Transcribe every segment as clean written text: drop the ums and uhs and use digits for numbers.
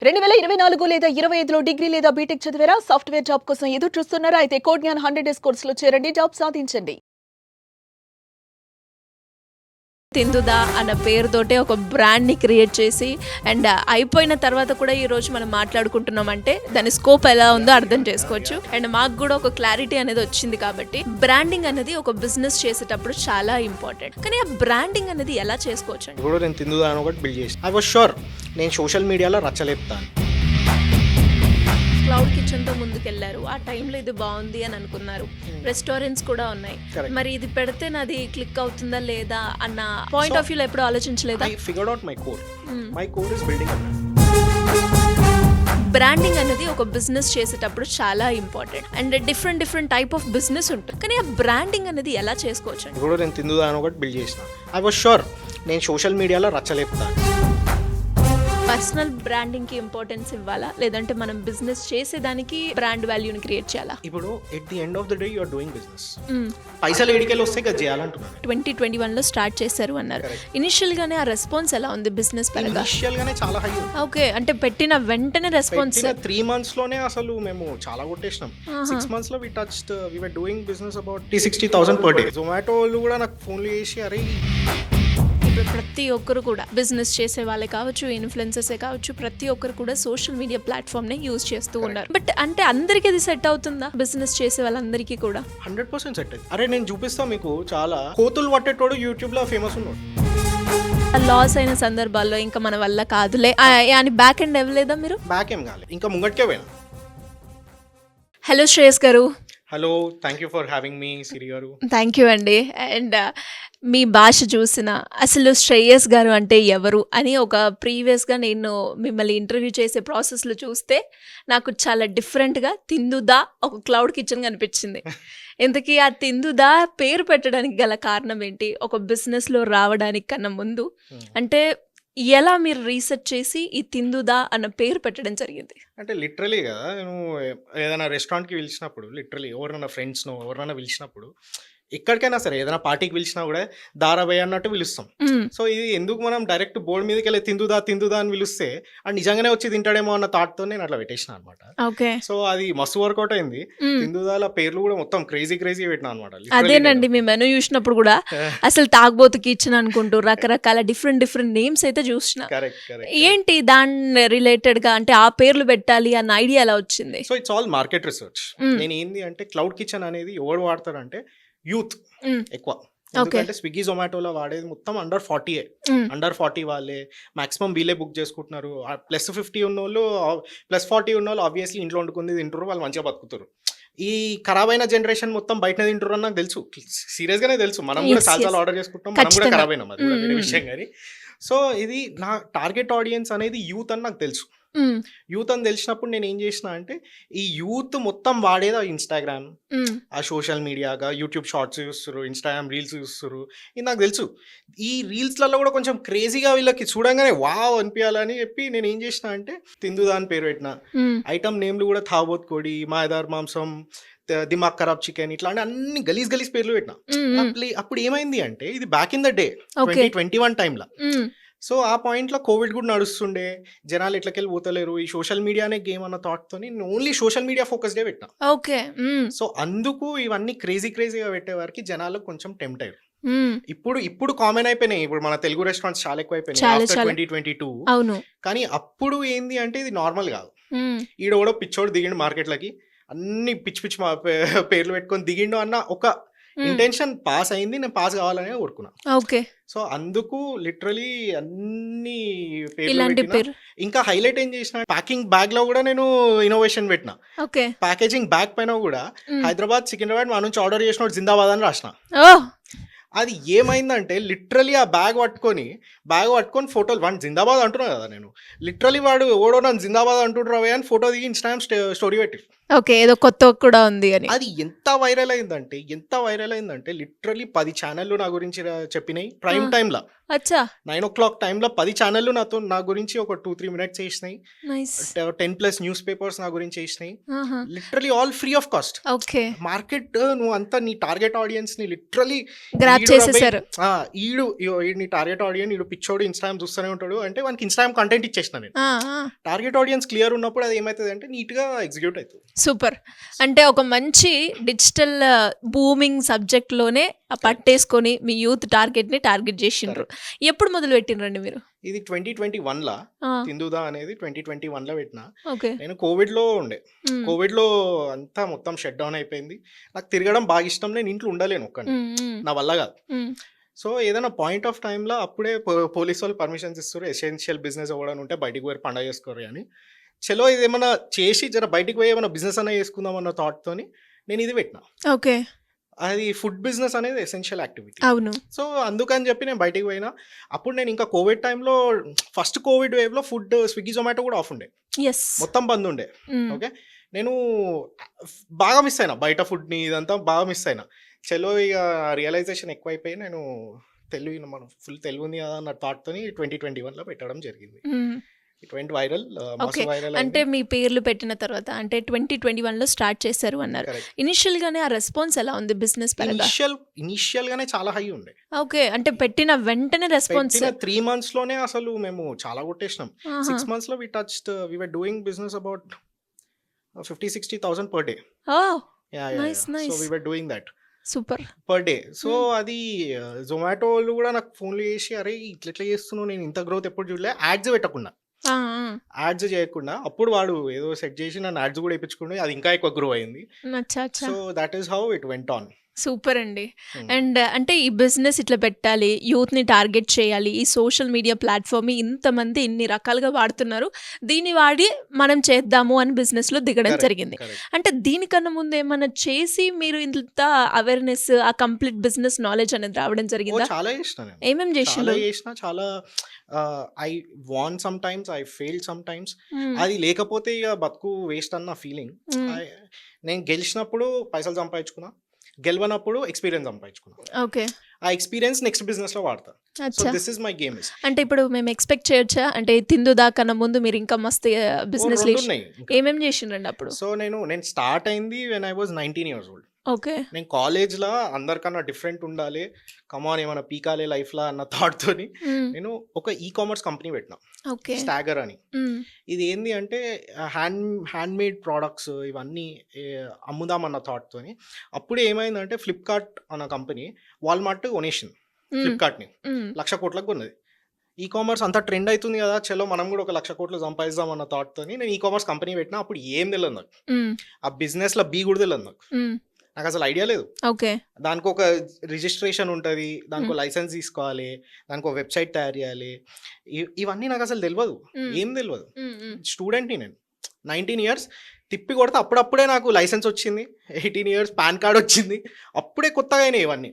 2024 లేదా 25లో డిగ్రీ లేదా బీటెక్ చదివారా? సాఫ్ట్‌వేర్ జాబ్ కోసం ఎదురు చూస్తున్నారా? అయితే కోడ్ జ్ఞాన్ 100 డేస్ కోర్సులో చేరండి, జాబ్ సాధించండి. తిందుదా అన్న పేరుతోటే ఒక బ్రాండ్ని క్రియేట్ చేసి అండ్ అయిపోయిన తర్వాత కూడా ఈరోజు మనం మాట్లాడుకుంటున్నామంటే దాని స్కోప్ ఎలా ఉందో అర్థం చేసుకోవచ్చు. అండ్ మాకు కూడా ఒక క్లారిటీ అనేది వచ్చింది. కాబట్టి బ్రాండింగ్ అనేది ఒక బిజినెస్ చేసేటప్పుడు చాలా ఇంపార్టెంట్. కానీ ఆ బ్రాండింగ్ అనేది ఎలా చేసుకోవచ్చు అండి? ఇప్పుడు నేను తిందుదా అని ఒకటి బిల్డ్ చేసి ఐ వాజ్ షూర్ నేను సోషల్ మీడియాలో రచ్చలేపుతాను. క్లౌడ్ కిచెన్తో ముందుకెళ్లారు. ఆ టైంలో ఇది బాగుంది అని అనుకున్నారు. రెస్టారెంట్స్ కూడా ఉన్నాయి. Correct. మరి ఇది పెడితే నాది క్లిక్ అవుతుందా లేదా అన్న పాయింట్ ఆఫ్ వ్యూలో ఎప్పుడు ఆలోచించలేదా? I figured out my core. My core is building. Branding అనేది ఒక బిజినెస్ చేసేటప్పుడు చాలా important. And different type of business ఉంటుంది. కానీ ఆ బ్రాండింగ్ అనేది ఎలా చేసుకోవచ్చు అండి? ఇప్పుడు నేను తిందుదా అని ఒకటి బిల్డ్ చేసిన ఐ వాజ్ షూర్ నేను సోషల్ మీడియాలో రచ్చలేపుతాను. పర్సనల్ బ్రాండింగ్ కి ఇంపార్టెన్స్ ఇవ్వాలా, లేదంటే మనం బిజినెస్ చేసేదానికి బ్రాండ్ వాల్యూని క్రియేట్ చేయాలా? ఇప్పుడు at the end of the day you are doing business. పైసలు ఏడికెళ్ళి వస్తే కదా చేయాలంటున్నాను. 2021లో స్టార్ట్ చేశారు అన్నారు. ఇనిషియల్ గానే ఆ రెస్పాన్స్ ఎలా ఉంది బిజినెస్ పరంగా? ఇనిషియల్ గానే చాలా హై. ఓకే, అంటే పెట్టిన వెంటనే రెస్పాన్స్ 3 months లోనే అసలు మేము చాలా కొట్టేసినాం. 6 months లో we were doing business about 60,000 per day. Zomato వాళ్ళు కూడా నాకు ఫోన్లు చేసి అరే ఇప్పుడు ప్రతి ఒక్కరు కూడా బిజినెస్ చేసే వాళ్ళే కావచ్చు, ఇన్ఫ్లుయెన్సర్సే కావచ్చు, ప్రతి ఒక్కరు కూడా సోషల్ మీడియా ప్లాట్ఫామ్ ని యూజ్ చేస్తూ ఉన్నారు. బట్ అంటే అందరికీ అది సెట్ అవుతుందా? బిజినెస్ చేసే వాళ్ళందరికీ కూడా 100% సెట్ అయింది. అరే నేను చూపిస్తా మీకు, చాలా కోతులు పట్టేటోడు యూట్యూబ్ లో ఫేమస్ ఉన్నాడు. లాస్ అయిన సందర్భాల్లో ఇంకా మన వల్ల కాదులే అని బ్యాక్ ఎండ్ ఇవ్వలేదా మీరు? బ్యాక్ ఏం కాలేదు, ఇంకా ముంగట్కే పోయినా. హలో శ్రేయస్ గారు. Hello, thank you for having me Siri గారు. థ్యాంక్ యూ అండి. అండ్ మీ భాష చూసిన అసలు శ్రేయస్ గారు అంటే ఎవరు అని ఒక ప్రీవియస్గా నేను మిమ్మల్ని ఇంటర్వ్యూ చేసే ప్రాసెస్లో చూస్తే నాకు చాలా డిఫరెంట్గా తిందుదా ఒక క్లౌడ్ కిచెన్ కనిపించింది. ఇంతకీ ఆ తిందుదా పేరు పెట్టడానికి గల కారణం ఏంటి? ఒక బిజినెస్లో రావడానికి కన్నా ముందు అంటే ఎలా మీరు రీసెర్చ్ చేసి ఈ తిందుదా అన్న పేరు పెట్టడం జరిగింది? అంటే లిటరలీ కదా, నేను ఏదైనా రెస్టారెంట్కి పిలిచినప్పుడు, లిటరలీ ఎవరైనా ఫ్రెండ్స్నో ఎవరైనా పిలిచినప్పుడు, ఎక్కడికైనా సరే ఏదైనా పార్టీకి పిలిచినా కూడా దారాబయ్య అన్నట్టు పిలుస్తాం. సో ఇది ఎందుకు మనం డైరెక్ట్ బోర్డు మీదకి వెళ్ళి తిందుదా అని పిలిస్తే అది నిజంగానే వచ్చి తింటాడేమో అన్న థాట్తో నేను అట్లా పెట్టేసిన అనమాట. ఓకే, సో అది మస్తు వర్కౌట్ అయింది. తిందుదాల పేర్లు కూడా మొత్తం క్రేజీ పెట్టినా అనమాట. అదేనండి, మీ మెనూ చూసినప్పుడు కూడా అసలు తాగబోతు కిచెన్ అనుకుంటూ రకరకాల డిఫరెంట్ నేమ్స్ అయితే చూసిన. ఏంటి దాని రిలేటెడ్ గా అంటే ఆ పేర్లు పెట్టాలి అన్న ఐడియా ఎలా వచ్చింది? So it's all market research. నేను ఏంది అంటే క్లౌడ్ కిచెన్ అనేది ఎవరు వాడతారంటే యూత్ ఎక్కువ. ఎందుకంటే స్విగ్గీ జొమాటోలో వాడేది మొత్తం అండర్ 40 వాళ్ళే మాక్సిమం వీళ్ళే బుక్ చేసుకుంటున్నారు. +50 ఉన్నోళ్ళు +40 ఉన్నోళ్ళు ఆబ్వియస్లీ ఇంట్లో వండుకుంది తింటారు, వాళ్ళు మంచిగా బతుకుతారు. ఈ ఖరాబ్ అయిన జనరేషన్ మొత్తం బయటనే తింటారు అని నాకు తెలుసు, సీరియస్ గానే తెలుసు. మనం కూడా చాలా ఆర్డర్ చేసుకుంటాం, మనం కూడా ఖరాబ్ అయినాం, అది కూడా వేరే విషయం. కానీ సో ఇది నా టార్గెట్ ఆడియన్స్ అనేది యూత్ అని నాకు తెలుసు. యూత్ అని తెలిసినప్పుడు నేను ఏం చేసిన అంటే ఈ యూత్ మొత్తం వాడేది ఆ ఇన్స్టాగ్రామ్, ఆ సోషల్ మీడియాగా యూట్యూబ్ షార్ట్స్ చూస్తారు, ఇన్స్టాగ్రామ్ రీల్స్ చూస్తారు. ఇది నాకు తెలుసు. ఈ రీల్స్లలో కూడా కొంచెం క్రేజీగా వీళ్ళకి చూడంగానే వావ్ అనిపించాలని చెప్పి నేను ఏం చేసిన అంటే తిందుదా అని పేరు పెట్టిన. ఐటమ్ నేమ్లు కూడా థాబోత్ కోడి, మాయదార్ మాంసం, దిమాగ్ ఖరాబ్ చికెన్, ఇట్లాంటి అన్ని గలీజ్ పేర్లు పెట్టిన. అప్పుడు ఏమైంది అంటే ఇది బ్యాక్ ఇన్ ద డే 2021 టైంలో. సో ఆ పాయింట్లో కోవిడ్ కూడా నడుస్తుండే, జనాలు ఎట్లకెళ్ళి పోతలేరు, ఈ సోషల్ మీడియానే గేమ్ అన్న థాట్తో నేను ఓన్లీ సోషల్ మీడియా ఫోకస్డే పెట్టినా. ఓకే, సో అందుకు ఇవన్నీ క్రేజీగా పెట్టేవారికి జనాలు కొంచెం టెంప్ట్ అయ్యారు. ఇప్పుడు కామన్ అయిపోయినాయి. ఇప్పుడు మన తెలుగు రెస్టారెంట్స్ చాలా ఎక్కువ అయిపోయినాయి ఆఫ్టర్ 2022. అవును, కానీ అప్పుడు ఏంది అంటే ఇది నార్మల్ కాదు. ఈడ కూడా పిచ్చోడు దిగిండు మార్కెట్లకి, అన్ని పిచ్చి పేర్లు పెట్టుకొని దిగిండు అన్న ఒక ఇంటెన్షన్ పాస్ అయింది. నేను పాస్ కావాలని కోరుకున్నా. ఓకే, సో అందుకు లిటరలీ అన్ని ఇలాంటి పేరు. ఇంకా హైలైట్ ఏం చేసిన, ప్యాకింగ్ బ్యాగ్ లో కూడా నేను ఇన్నోవేషన్ పెట్టిన. ఓకే, ప్యాకేజింగ్ బ్యాగ్ పైన కూడా హైదరాబాద్ సికింద్రాబాద్ మా నుంచి ఆర్డర్ చేసిన జిందాబాద్ అని రాసిన. అది ఏమైందంటే లిటరలీ ఆ బ్యాగ్ పట్టుకొని ఫోటోలు, వాడిని జిందాబాద్ అంటున్నా కదా నేను, లిటరలీ వాడు ఓడో నన్ను జిందాబాద్ అంటుండ్రావే అని ఫోటో దిగి ఇన్స్టాగ్రామ్ స్టోరీ పెట్టి. ఓకే, ఏదో కొత్త కూడా ఉంది అని. అది ఎంత వైరల్ అయిందంటే లిటరలీ 10 ఛానళ్ళు నా గురించి చెప్పినాయి ప్రైమ్ టైంలో. అచ్చా, 9 o'clock టైంలో 10 ఛానళ్ళు నా గురించి ఒక 2-3 minutes చేసినాయి. 10+ న్యూస్ పేపర్స్ నా గురించి చేసినాయి. Literally all free of cost. Okay, market నువ్వు అంతా నీ టార్గెట్ ఆడియన్స్ ని లిటరలీ క్యాచ్ చేసేసారు. ఈడిని టార్గెట్ ఆడియన్స్ ఈడు పిచ్చోడు ఇన్స్టాగ్రామ్ చూస్తూనే ఉంటాడు అంటే వానికి ఇన్స్టాగ్రామ్ కంటెంట్ ఇచ్చేసిన నేను. ఆ, ఆ. టార్గెట్ ఆడియన్స్ క్లియర్ ఉన్నప్పుడు అది ఏమవుతుంది అంటే నీట్గా ఎగ్జిక్యూట్ అవుతుంది. సూపర్. అంటే ఒక మంచి డిజిటల్ బూమింగ్ సబ్జెక్ట్లోనే పట్టేసుకొని మీ యూత్ టార్గెట్ని టార్గెట్ చేసిండ్రు. ఎప్పుడు మొదలు పెట్టిండ్రండి మీరు? ఇది 2021 ఆ, తిందుదా అనేది 2021 పెట్టిన. ఓకే. నేను కోవిడ్లో ఉండే. మ్, కోవిడ్లో అంతా మొత్తం షట్ డౌన్ అయిపోయింది. నాకు తిరగడం బాగా ఇష్టం. నేను ఇంట్లో ఉండలేను ఒక్కడిని, మ్, మ్, నా వల్ల కాదు. మ్. సో ఏదైనా పాయింట్ ఆఫ్ టైంలో అప్పుడే పోలీస్ వాళ్ళు పర్మిషన్స్ ఇస్తారు, ఎసెన్షియల్ బిజినెస్ అవ్వడం ఉంటే బయటికి పోయి పండగ చేసుకోరు అని. చలో ఇది ఏమన్నా చేసి జర బయటికి పోయి ఏమైనా బిజినెస్ అన్న చేసుకుందాం అన్న థాట్తోని నేను ఇది పెట్టిన. ఓకే. అది ఫుడ్ బిజినెస్ అనేది ఎసెన్షియల్ యాక్టివిటీ. అవును. సో అందుకని చెప్పి నేను బయటికి పోయినా. అప్పుడు నేను ఇంకా కోవిడ్ టైంలో ఫస్ట్ కోవిడ్ వేవ్లో ఫుడ్ స్విగ్గీ జొమాటో కూడా ఆఫ్ ఉండే, ఎస్. మొత్తం బంద్ ఉండే. ఓకే, నేను బాగా మిస్ అయినా బయట ఫుడ్ని, ఇదంతా బాగా మిస్ అయినా. చలో ఇక రియలైజేషన్ ఎక్కువైపోయి నేను మనం ఫుల్ తెలుగు ఉంది కదా అన్న థాట్తోని 2021లో పెట్టడం జరిగింది. It went viral, okay. మస్తు వైరల్ అంటే అయింది. మీ పేర్లు పెట్టిన తర్వాత అంటే 2021లో స్టార్ట్ చేశారు అన్నారు. కరెక్ట్. ఇనిషియల్గానే ఆ రెస్పాన్స్ ఎలా ఉంది బిజినెస్ పరంగా? ఇనిషియల్గానే చాలా హై ఉండే. ఓకే. అంటే పెట్టిన వెంటనే రెస్పాన్స్. పెట్టిన 3 monthsలోనే అసలు మేము చాలా కొట్టేసినాం. 6 monthsలో we were doing business about 50,000-60,000 per day. ఓ, Nice. నైస్ So నైస్. we were doing that super. per day. So అది జొమాటో వాళ్ళు కూడా నాకు ఫోన్లు చేసి అరే ఇట్లా చేస్తున్నావు, నేను ఇంత గ్రోత్ ఎప్పుడు చూడలే, యాడ్స్ పెట్టకుండా, యాడ్స్ చేయకుండా. అప్పుడు వాడు ఏదో సెట్ చేసి నన్ను యాడ్స్ కూడా వేయించుకుంటే అది ఇంకా ఎక్కువ గ్రో అయింది. అచ్చా అచ్చా. So that is how it went on. Super అండి. అండ్ అంటే ఈ బిజినెస్ ఇట్లా పెట్టాలి, యూత్ని టార్గెట్ చేయాలి, ఈ సోషల్ మీడియా ప్లాట్ఫామ్ ఇంతమంది ఇన్ని రకాలుగా వాడుతున్నారు, దీన్ని వాడి మనం చేద్దాము అని బిజినెస్లో దిగడం జరిగింది. అంటే దీనికన్నా ముందు ఏమన్నా చేసి మీరు ఇంత అవేర్నెస్, ఆ కంప్లీట్ బిజినెస్ నాలెడ్జ్ అనేది రావడం జరిగిందా? చాలా చేసిన నేను, ఏమేమి చాలా చేసిండ్రు? చేసిన. చాలా I won sometimes, I fail sometimes. అది లేకపోతే ఇక బతుకు వేస్ట్ అన్న ఫీలింగ్. నేను గెలిచినప్పుడు పైసలు సంపాదించుకున్నా, గెలవనప్పుడు ఎక్స్పీరియన్స్ సంపాదించుకున్నా. ఓకే. ఆ ఎక్స్పీరియన్స్ నెక్స్ట్ బిజినెస్ లో వాడతా. సో అచ్చా. This is my game. అంటే ఇప్పుడు మేము ఎక్స్పెక్ట్ చేయొచ్చా? అంటే తిందు దాకన్నా ముందు మీరు ఇంకా మస్తు బిజినెస్ ఉన్నాయి. ఏమేమి చేసిండ్రండి అప్పుడు? సో నేను స్టార్ట్ అయింది when I was 19 years old. Okay. నేను కాలేజ్లో అందరికన్నా డిఫరెంట్ ఉండాలి, కమాన్ ఏమైనా పీకాలే లైఫ్లో అన్న థాట్తోని నేను ఒక కామర్స్ కంపెనీ పెట్టినా, ఓకే. స్టాగర్ అని. ఇది ఏంది అంటే హ్యాండ్మేడ్ ప్రోడక్ట్స్ ఇవన్నీ అమ్ముదామన్న థాట్తోని. అప్పుడు ఏమైందంటే ఫ్లిప్కార్ట్ అన్న కంపెనీ వాల్మార్ట్ కొనేసింది ఫ్లిప్కార్ట్ని, 1,00,000 కోట్లకు కొన్నది. కామర్స్ అంతా ట్రెండ్ అవుతుంది కదా, చలో మనం కూడా ఒక 1,00,000 కోట్లు సంపాదిద్దాం అన్న థాట్తోని నేను కామర్స్ కంపెనీ పెట్టినా. అప్పుడు ఏం తెలియదు నాకు, ఆ బిజినెస్లో బీ కూడా తెలియదు నాకు అసలు ఐడియా లేదు. ఓకే. దానికి ఒక రిజిస్ట్రేషన్ ఉంటుంది, దానికి లైసెన్స్ తీసుకోవాలి, దానికి ఒక వెబ్సైట్ తయారు చేయాలి, ఇవన్నీ నాకు అసలు తెలియదు, ఏం తెలియదు. స్టూడెంట్ని నేను, 19 years. తిప్పి కొడితే అప్పుడప్పుడే నాకు లైసెన్స్ వచ్చింది, 18 years పాన్ కార్డ్ వచ్చింది, అప్పుడే కొత్తగా అయినాయి ఇవన్నీ.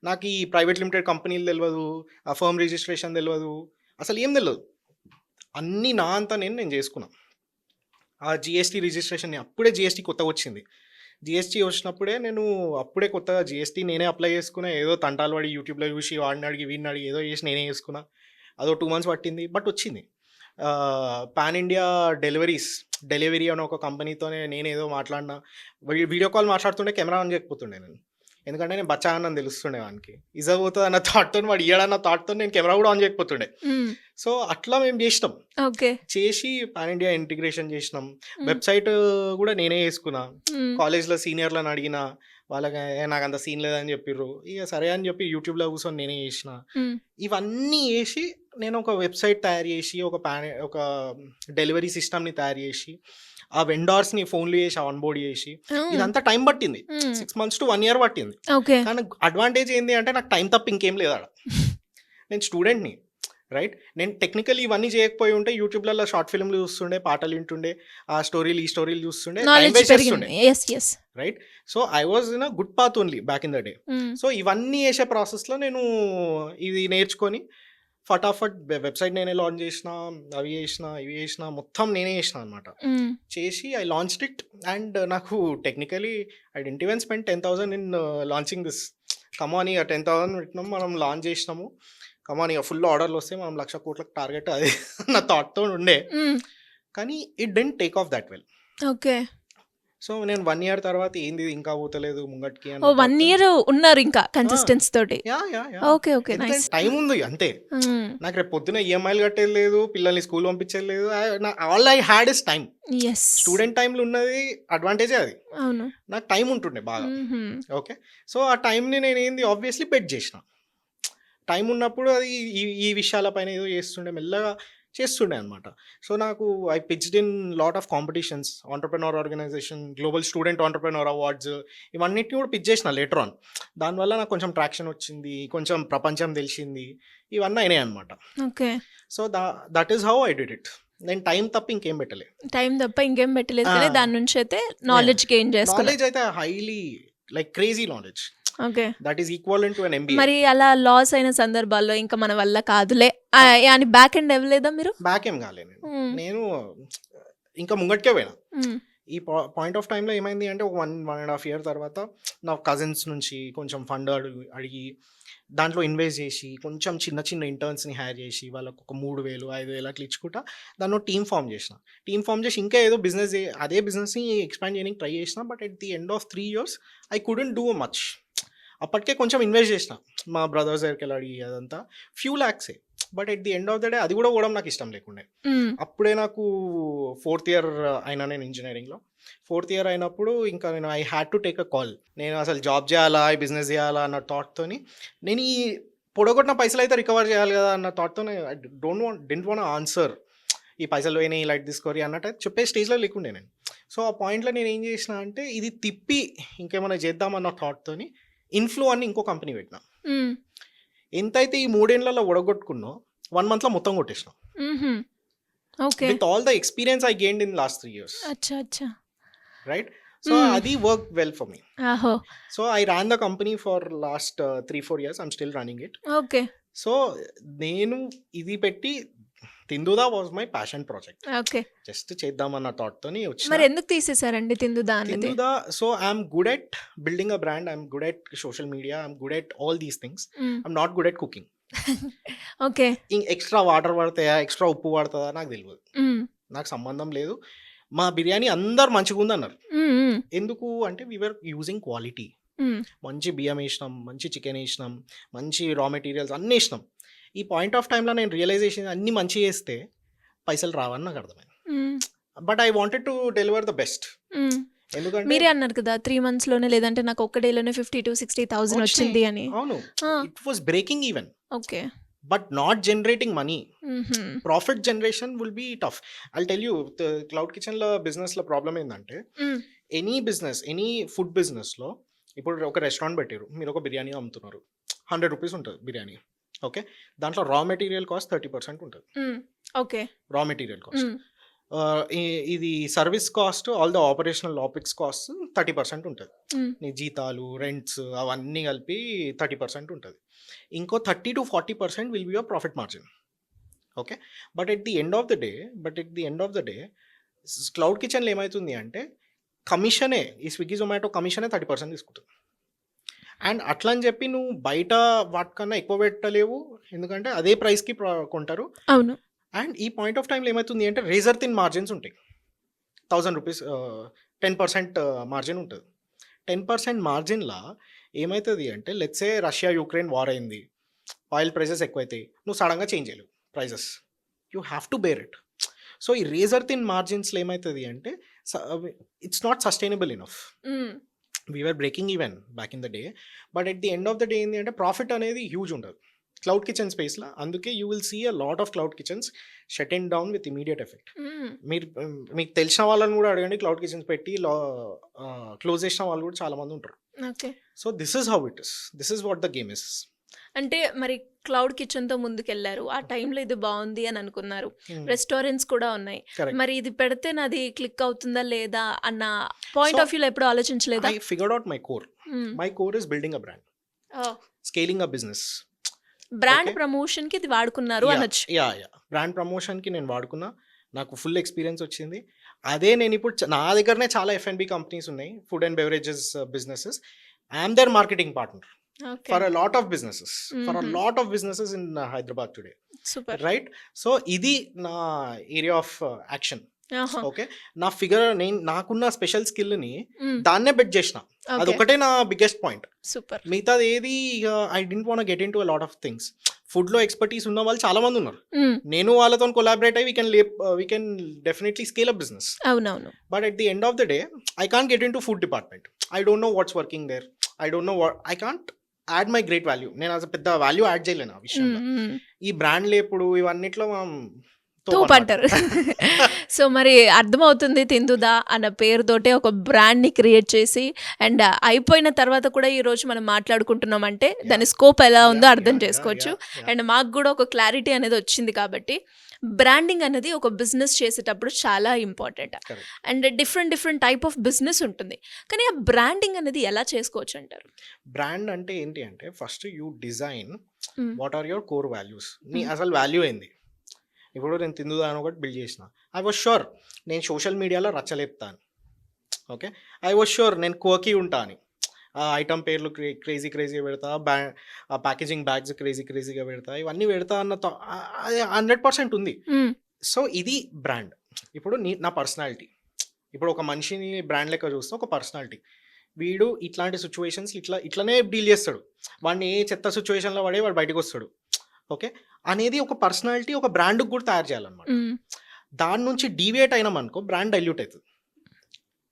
నాకు ఈ ప్రైవేట్ లిమిటెడ్ కంపెనీలు తెలియదు, ఆ ఫర్మ్ రిజిస్ట్రేషన్ తెలియదు, అసలు ఏం తెలియదు. అన్నీ నా అంతా నేను చేసుకున్నా. ఆ జిఎస్టీ రిజిస్ట్రేషన్ అప్పుడే, జిఎస్టీ కొత్తగా వచ్చింది. జిఎస్టీ వచ్చినప్పుడే నేను అప్పుడే కొత్తగా జిఎస్టీ నేనే అప్లై చేసుకున్నా. ఏదో తంటాలు పడి యూట్యూబ్లో చూసి వాడిని అడిగి వీడిని అడిగి ఏదో చేసి నేనే చేసుకున్నా. అదో 2 months పట్టింది, బట్ వచ్చింది. పాన్ ఇండియా డెలివరీ అని ఒక కంపెనీతోనే నేను ఏదో మాట్లాడినా. వీడియో కాల్ మాట్లాడుతుండే కెమెరా ఆన్ చేయకపోతుండే నేను, ఎందుకంటే నేను బచ్చా అని తెలుస్తుండే వానికి, ఇజా పోతుంది అన్న థాట్తో, వాడు ఇయ్యాడన్న థాట్తో నేను కెమెరా కూడా ఆన్ చేయకపోతుండే. సో అట్లా మేము చేసినాం. ఓకే. చేసి పాన్ ఇండియా ఇంటిగ్రేషన్ చేసినాం. వెబ్సైట్ కూడా నేనే చేసుకున్నా. కాలేజ్లో సీనియర్లను అడిగిన, వాళ్ళకి నాకు అంత సీన్ లేదని చెప్పిర్రు. ఇక సరే అని చెప్పి యూట్యూబ్లో కూర్చొని నేనే చేసిన. ఇవన్నీ చేసి నేను ఒక వెబ్సైట్ తయారు చేసి, ఒక డెలివరీ సిస్టమ్ని తయారు చేసి, ఆ వెండార్స్ని ఫోన్లు చేసి ఆన్బోర్డ్ చేసి, ఇదంతా టైం పట్టింది. 6 months to 1 year పట్టింది. కానీ అడ్వాంటేజ్ ఏంటి అంటే నాకు టైం తప్ప ఇంకేం లేదు ఆడ. నేను స్టూడెంట్ని, రైట్? నేను టెక్నికల్ ఇవన్నీ చేయకపోయి ఉంటే యూట్యూబ్లలో షార్ట్ ఫిల్మ్లు చూస్తుండే, పాటలు వింటుండే, ఆ స్టోరీలు ఈ స్టోరీలు చూస్తుండే, right? So I was in a good path only back in the day. So ఇవన్నీ చేసే ప్రాసెస్లో నేను ఇది నేర్చుకొని ఫటాఫట్ వెబ్సైట్ నేనే లాంచ్ చేసిన, అవి చేసిన, ఇవి చేసిన, మొత్తం నేనే చేసిన అనమాట. చేసి ఐ లాంచ్డ్ ఇట్. అండ్ నాకు technically I didn't even spend 10,000 in launching this. Come on ఇక 10,000 పెట్టినాము, మనం లాంచ్ చేసినాము. కమాన్ ఇక ఫుల్ ఆర్డర్లు వస్తే మనం 1,00,000 కోట్లకు టార్గెట్ అది నా థాట్తో ఉండే. కానీ it didn't take off that well. Okay. So నేను 1 ఇయర్ తర్వాత ఏంది ఇది ఇంకా పోతలేదు ముంగట్కి ఓ 1 ఇయర్ ఉన్నారు ఇంకా కన్సిస్టెన్సీ తోటి. Yeah yeah yeah okay okay nice. Time ఉంది అంతే. నాకు రేపు పొద్దున ఈఎంఐలు కట్టేది లేదు, పిల్లల్ని స్కూల్ పంపించేది లేదు. All I had is time. As student టైంలో ఉన్నది అడ్వాంటేజే అది. అవును. నాకు టైం ఉంటుండే బాగా. ఓకే, సో ఆ టైంని నేను ఏంది ఆబ్వియస్లీ బెట్ చేసిన. టైం ఉన్నప్పుడు అది ఈ విషయాలపైన ఏదో చేస్తుండే, మెల్లగా చేస్తుండే అనమాట. సో నాకు I pitched in lot of competitions, entrepreneur organisation, global student entrepreneur awards, ఇవన్నిటిని కూడా పిచ్ చేసిన లేటర్ ఆన్. దానివల్ల నాకు కొంచెం ట్రాక్షన్ వచ్చింది, కొంచెం ప్రపంచం తెలిసింది, ఇవన్నీ అయినాయి అనమాట. Okay. So that is how I did it. నేను టైం తప్ప ఇంకేం పెట్టలేదు. టైం తప్ప ఇంకేం పెట్టలేదు కానీ దాని నుంచి అయితే నాలెడ్జ్ గెయిన్ చేసుకున్నా. నాలెడ్జ్ అయితే highly like crazy knowledge. Okay. That is equivalent to N MBA. మరి అలా లాస్ అయిన సందర్భాల్లో ఇంకా మన వల్ల కాదులే అని బ్యాక్ ఎండ్ ఇవ్వలేదా మీరు? బ్యాక్ ఏం కాలేదు. నేను ఇంకా ముంగట్కే పోయినా. ఈ పాయింట్ ఆఫ్ టైంలో ఏమైంది అంటే ఒక 1.5 year తర్వాత నా కజిన్స్ నుంచి కొంచెం ఫండ్ అడిగి దాంట్లో ఇన్వెస్ట్ చేసి కొంచెం చిన్న చిన్న ఇంటర్న్స్ని హైర్ చేసి వాళ్ళకు ఒక 3,000 5,000 అట్లా ఇచ్చుకుంటా దాన్ని టీమ్ ఫామ్ చేసి ఇంకా ఏదో బిజినెస్ అదే బిజినెస్ని ఎక్స్పాండ్ చేయడానికి ట్రై చేసిన. But at the end of 3 years I couldn't do much. అప్పటికే కొంచెం ఇన్వెస్ట్ చేసిన మా బ్రదర్స్ దగ్గరికి వెళ్ళి అడిగి అదంతా ఫ్యూ ల్యాక్సే. But at the end of the day అది కూడా పోవడం నాకు ఇష్టం లేకుండే. అప్పుడే నాకు 4th year అయినా నేను ఇంజనీరింగ్లో. 4th year అయినప్పుడు ఇంకా నేను I had to take a call. నేను అసలు జాబ్ చేయాలా, ఈ బిజినెస్ చేయాలా అన్న థాట్తోని, నేను ఈ పొడగొట్టిన పైసలు అయితే రికవర్ చేయాలి కదా అన్న థాట్తోనే ఐ డెంట్ వాంట్ ఆన్సర్ ఈ పైసలు పోయినాయి లైట్ తీసుకోరి అన్నట్టు చెప్పే స్టేజ్లో లేకుండే నేను. సో ఆ పాయింట్లో నేను ఏం చేసిన అంటే ఇది తిప్పి ఇంకేమైనా చేద్దామన్న థాట్తోని ఇన్ఫ్లో అని ఇంకో కంపెనీ పెట్టినా. ఎంతైతే ఈ 3 ఏళ్లలో ఒడగొట్టుకున్నో 1 month మొత్తం కొట్టేసిన. Okay. With all the experience I gained in last 3 years. అచ్చా అచ్చా. రైట్. సో అది work well for me. So I ran the company for last 3-4 years. I'm still running it. Okay. So నేను ఇది పెట్టి Tinduda was my passion project. Okay. Just చేద్దామన్న థాట్తోని వచ్చిన. మరి ఎందుకు తీసేసారండి తిందుదా అనేది? Tinduda, so I'm good at building a brand, I'm good at social media, I'm good at all these things. I'm not good at cooking. Okay. Extra water పడతాయా, extra ఉప్పు పడుతుందా నాకు తెలియదు, నాకు సంబంధం లేదు. మా బిర్యానీ అందరు మంచిగా ఉంది అన్నారు. ఎందుకు అంటే వీఆర్ యూజింగ్ క్వాలిటీ. మంచి బియ్యం వేసినాం, మంచి చికెన్ వేసినాం, మంచి రా మెటీరియల్స్ అన్నీ వేసినాం. ఈ పాయింట్ ఆఫ్ టైంలో నేను రియలైజేషన్ అన్ని మంచి చేస్తే పైసలు రావని నాకు అర్థమైంది. But I wanted to deliver the best. ఎందుకంటే మీరే అన్నారు కదా 3 months లోనే లేదంటే నాకు ఒక్క డేలోనే 50,000-60,000 వచ్చింది అని. అవును, it was breaking even. Okay. But not generating money. Profit generation will be tough. I tell you, cloud కిచెన్లో బిజినెస్లో ప్రాబ్లం ఏంటంటే ఎనీ బిజినెస్, ఎనీ ఫుడ్ బిజినెస్లో ఇప్పుడు ఒక రెస్టారెంట్ పెట్టారు, మీరు ఒక బిర్యానీ అమ్ముతున్నారు, 100 rupees ఉంటుంది బిర్యానీ. ఓకే, దాంట్లో రా మెటీరియల్ కాస్ట్ 30% ఉంటుంది. ఓకే. Raw material cost. ఇది service cost, all the operational opex cost 30% ఉంటుంది. నీ జీతాలు, రెంట్స్ అవన్నీ కలిపి 30% ఉంటుంది. ఇంకో 30-40% will be your profit margin. Okay. But at the end of the day cloud కిచెన్లో ఏమవుతుంది అంటే కమిషనే, ఈ స్విగ్గీ జొమాటో కమిషనే 30% తీసుకుంటుంది. అండ్ అట్లా అని చెప్పి నువ్వు బయట వాటికన్నా ఎక్కువ పెట్టలేవు, ఎందుకంటే అదే ప్రైస్కి కొంటారు. అవును. అండ్ ఈ పాయింట్ ఆఫ్ టైంలో ఏమవుతుంది అంటే రేజర్ థిన్ మార్జిన్స్ ఉంటాయి. 1,000 rupees 10% మార్జిన్ ఉంటుంది. 10% మార్జిన్లా ఏమవుతుంది అంటే లెట్సే రష్యా యుక్రెయిన్ వార్ అయింది, ఆయిల్ ప్రైసెస్ ఎక్కువైతాయి, నువ్వు సడన్గా చేంజ్ చేయలేవు prices, you have to bear it. So ఈ రేజర్ థిన్ మార్జిన్స్లో ఏమవుతుంది అంటే it's not sustainable enough. We were breaking even back in the day, but at the end of the day ఏంటి అంటే ప్రాఫిట్ అనేది హ్యూజ్ ఉండదు cloud kitchen స్పేస్లో. అందుకే you will see a lot of cloud kitchens shut and down with immediate effect. మీకు తెలిసిన వాళ్ళని కూడా అడగండి, క్లౌడ్ కిచెన్స్ పెట్టి క్లోజ్ చేసిన వాళ్ళు కూడా చాలా మంది ఉంటారు. So this is how it is, this is what the game is. అంటే మరి క్లౌడ్ కిచెన్తో ముందుకెళ్లారు, ఆ టైంలో ఇది బాగుంది అని అనుకున్నారు, రెస్టారెంట్స్ కూడా ఉన్నాయి, మరి ఇది పెడితే నాది క్లిక్ అవుతుందా లేదా అన్న పాయింట్ ఆఫ్ వ్యూలో ఎప్పుడు ఆలోచించలేదా? I figured out my core. My core is building a brand, scaling a business. Brand promotion కి ఇది వాడుకున్నారు అనొచ్చు. బ్రాండ్ ప్రమోషన్ కి నేను వాడుకున్నా, నాకు ఫుల్ ఎక్స్పీరియన్స్ వచ్చింది. అదే నేను ఇప్పుడు నా దగ్గరనే చాలా F&B కంపెనీస్ ఉన్నాయి, food and beverages businesses. I'm their marketing partner for a lot of businesses, in Hyderabad today. Super. Right? So idi na area of action. ఆహా! ఓకే. నా ఫిగర్ నాకున్న స్పెషల్ స్కిల్‌ని హ్మ్. దాన్నే బెట్ చేసిన. ఓకే. అదొక్కటే నా biggest point. Super. మిగతాది ఏది I didn't want get into a lot of things. ఫుడ్‌లో ఎక్స్‌పర్టీస్ ఉన్న వాళ్ళు చాలా మంది ఉన్నారు. హ్మ్. నేను వాళ్ళతోని కొలాబరేట్ అయ్యి we can definitely scale up business. అవునవును. But at the end of the day I can't get into food department. I don't know what's working there. I can't add my great value. నేను అసలు పెద్ద value add చేయలేను ఆ హ్మ్. విషయంలో. హ్మ్. ఈ బ్రాండ్‌లు ఎప్పుడు ఇవన్నిట్లో మనం తోపంటారు. సో, మరి అర్థమవుతుంది 'తిందుదా' అన్న పేరుతోటే ఒక బ్రాండ్‌ని క్రియేట్ చేసి అండ్ అయిపోయిన తర్వాత కూడా ఈరోజు మనం మాట్లాడుకుంటున్నామంటే దాని స్కోప్ ఎలా ఉందో అర్థం చేసుకోవచ్చు. అండ్ మాకు గూడా ఒక క్లారిటీ అనేది వచ్చింది కాబట్టి బ్రాండింగ్ అనేది ఒక బిజినెస్ చేసేటప్పుడు చాలా important. And different type of business ఉంటుంది. కానీ ఆ బ్రాండింగ్ అనేది ఎలా చేసుకోవచ్చు అంటారు? బ్రాండ్ అంటే ఏంటి అంటే first you design hmm. What are your core values. నీ హ్మ్. అసలు వాల్యూ ఏంది? ఇప్పుడు నేను తిందుదా అని ఒకటి బిల్డ్ చేసిన. ఐ వాజ్ ష్యూర్ నేను సోషల్ మీడియాలో రచ్చలేపుతాను. ఓకే. ఐ వాజ్ ష్యూర్ నేను కోకీ ఉంటా అని. ఆ ఐటమ్ పేర్లు క్రేజీగా పెడతా. ప్యాకేజింగ్ బ్యాగ్స్ క్రేజీగా పెడతా. ఇవన్నీ పెడతా అన్న అది 100% ఉంది. హ్మ్. సో ఇది బ్రాండ్. ఇప్పుడు నా పర్సనాలిటీ. ఇప్పుడు ఒక మనిషిని బ్రాండ్ లెక్క చూస్తే ఒక పర్సనాలిటీ. వీడు ఇట్లాంటి సిచ్యువేషన్స్ ఇట్లనే డీల్ చేస్తాడు. వాడిని ఏ చెత్త సిచ్యువేషన్‌లో పడే వాడు బయటకొస్తాడు. ఓకే. అనేది ఒక పర్సనాలిటీ ఒక బ్రాండ్‌కి కూడా తయారు చేయాలన్నమాట. హ్మ్. దాని నుంచి డీవియేట్ అయినామనుకో బ్రాండ్ డైల్యూట్ అయితది.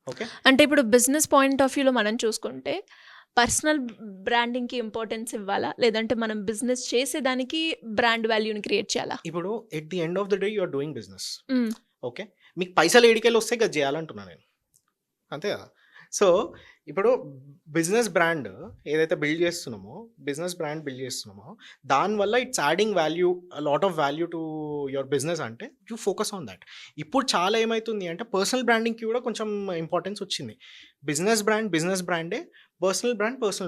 ఓకే. అంటే ఇప్పుడు బిజినెస్ పాయింట్ ఆఫ్ వ్యూలో మనం చూసుకుంటే పర్సనల్ బ్రాండింగ్‌కి ఇంపార్టెన్స్ ఇవ్వాలా? లేదంటే మనం బిజినెస్ చేసేదానికి బ్రాండ్ వాల్యూని క్రియేట్ చేయాలా? ఇప్పుడు at the end of the day you are doing business. Hmm. Okay. మీకు పైసలు ఏడికెళ్ళి వస్తాయి అది చేయాలంటున్నా నేను. అంతే కదా! సో, ఇప్పుడు బిజినెస్ బ్రాండ్ ఏదైతే బిల్డ్ చేస్తున్నామో, దానివల్ల it's adding value lot of value to your business అంటే యూ ఫోకస్ ఆన్ దట్. ఇప్పుడు చాలా ఏమైతుంది అంటే పర్సనల్ బ్రాండింగ్‌కి కూడా కొంచెం ఇంపార్టెన్స్ వచ్చింది. బిజినెస్ బ్రాండే, పర్సనల్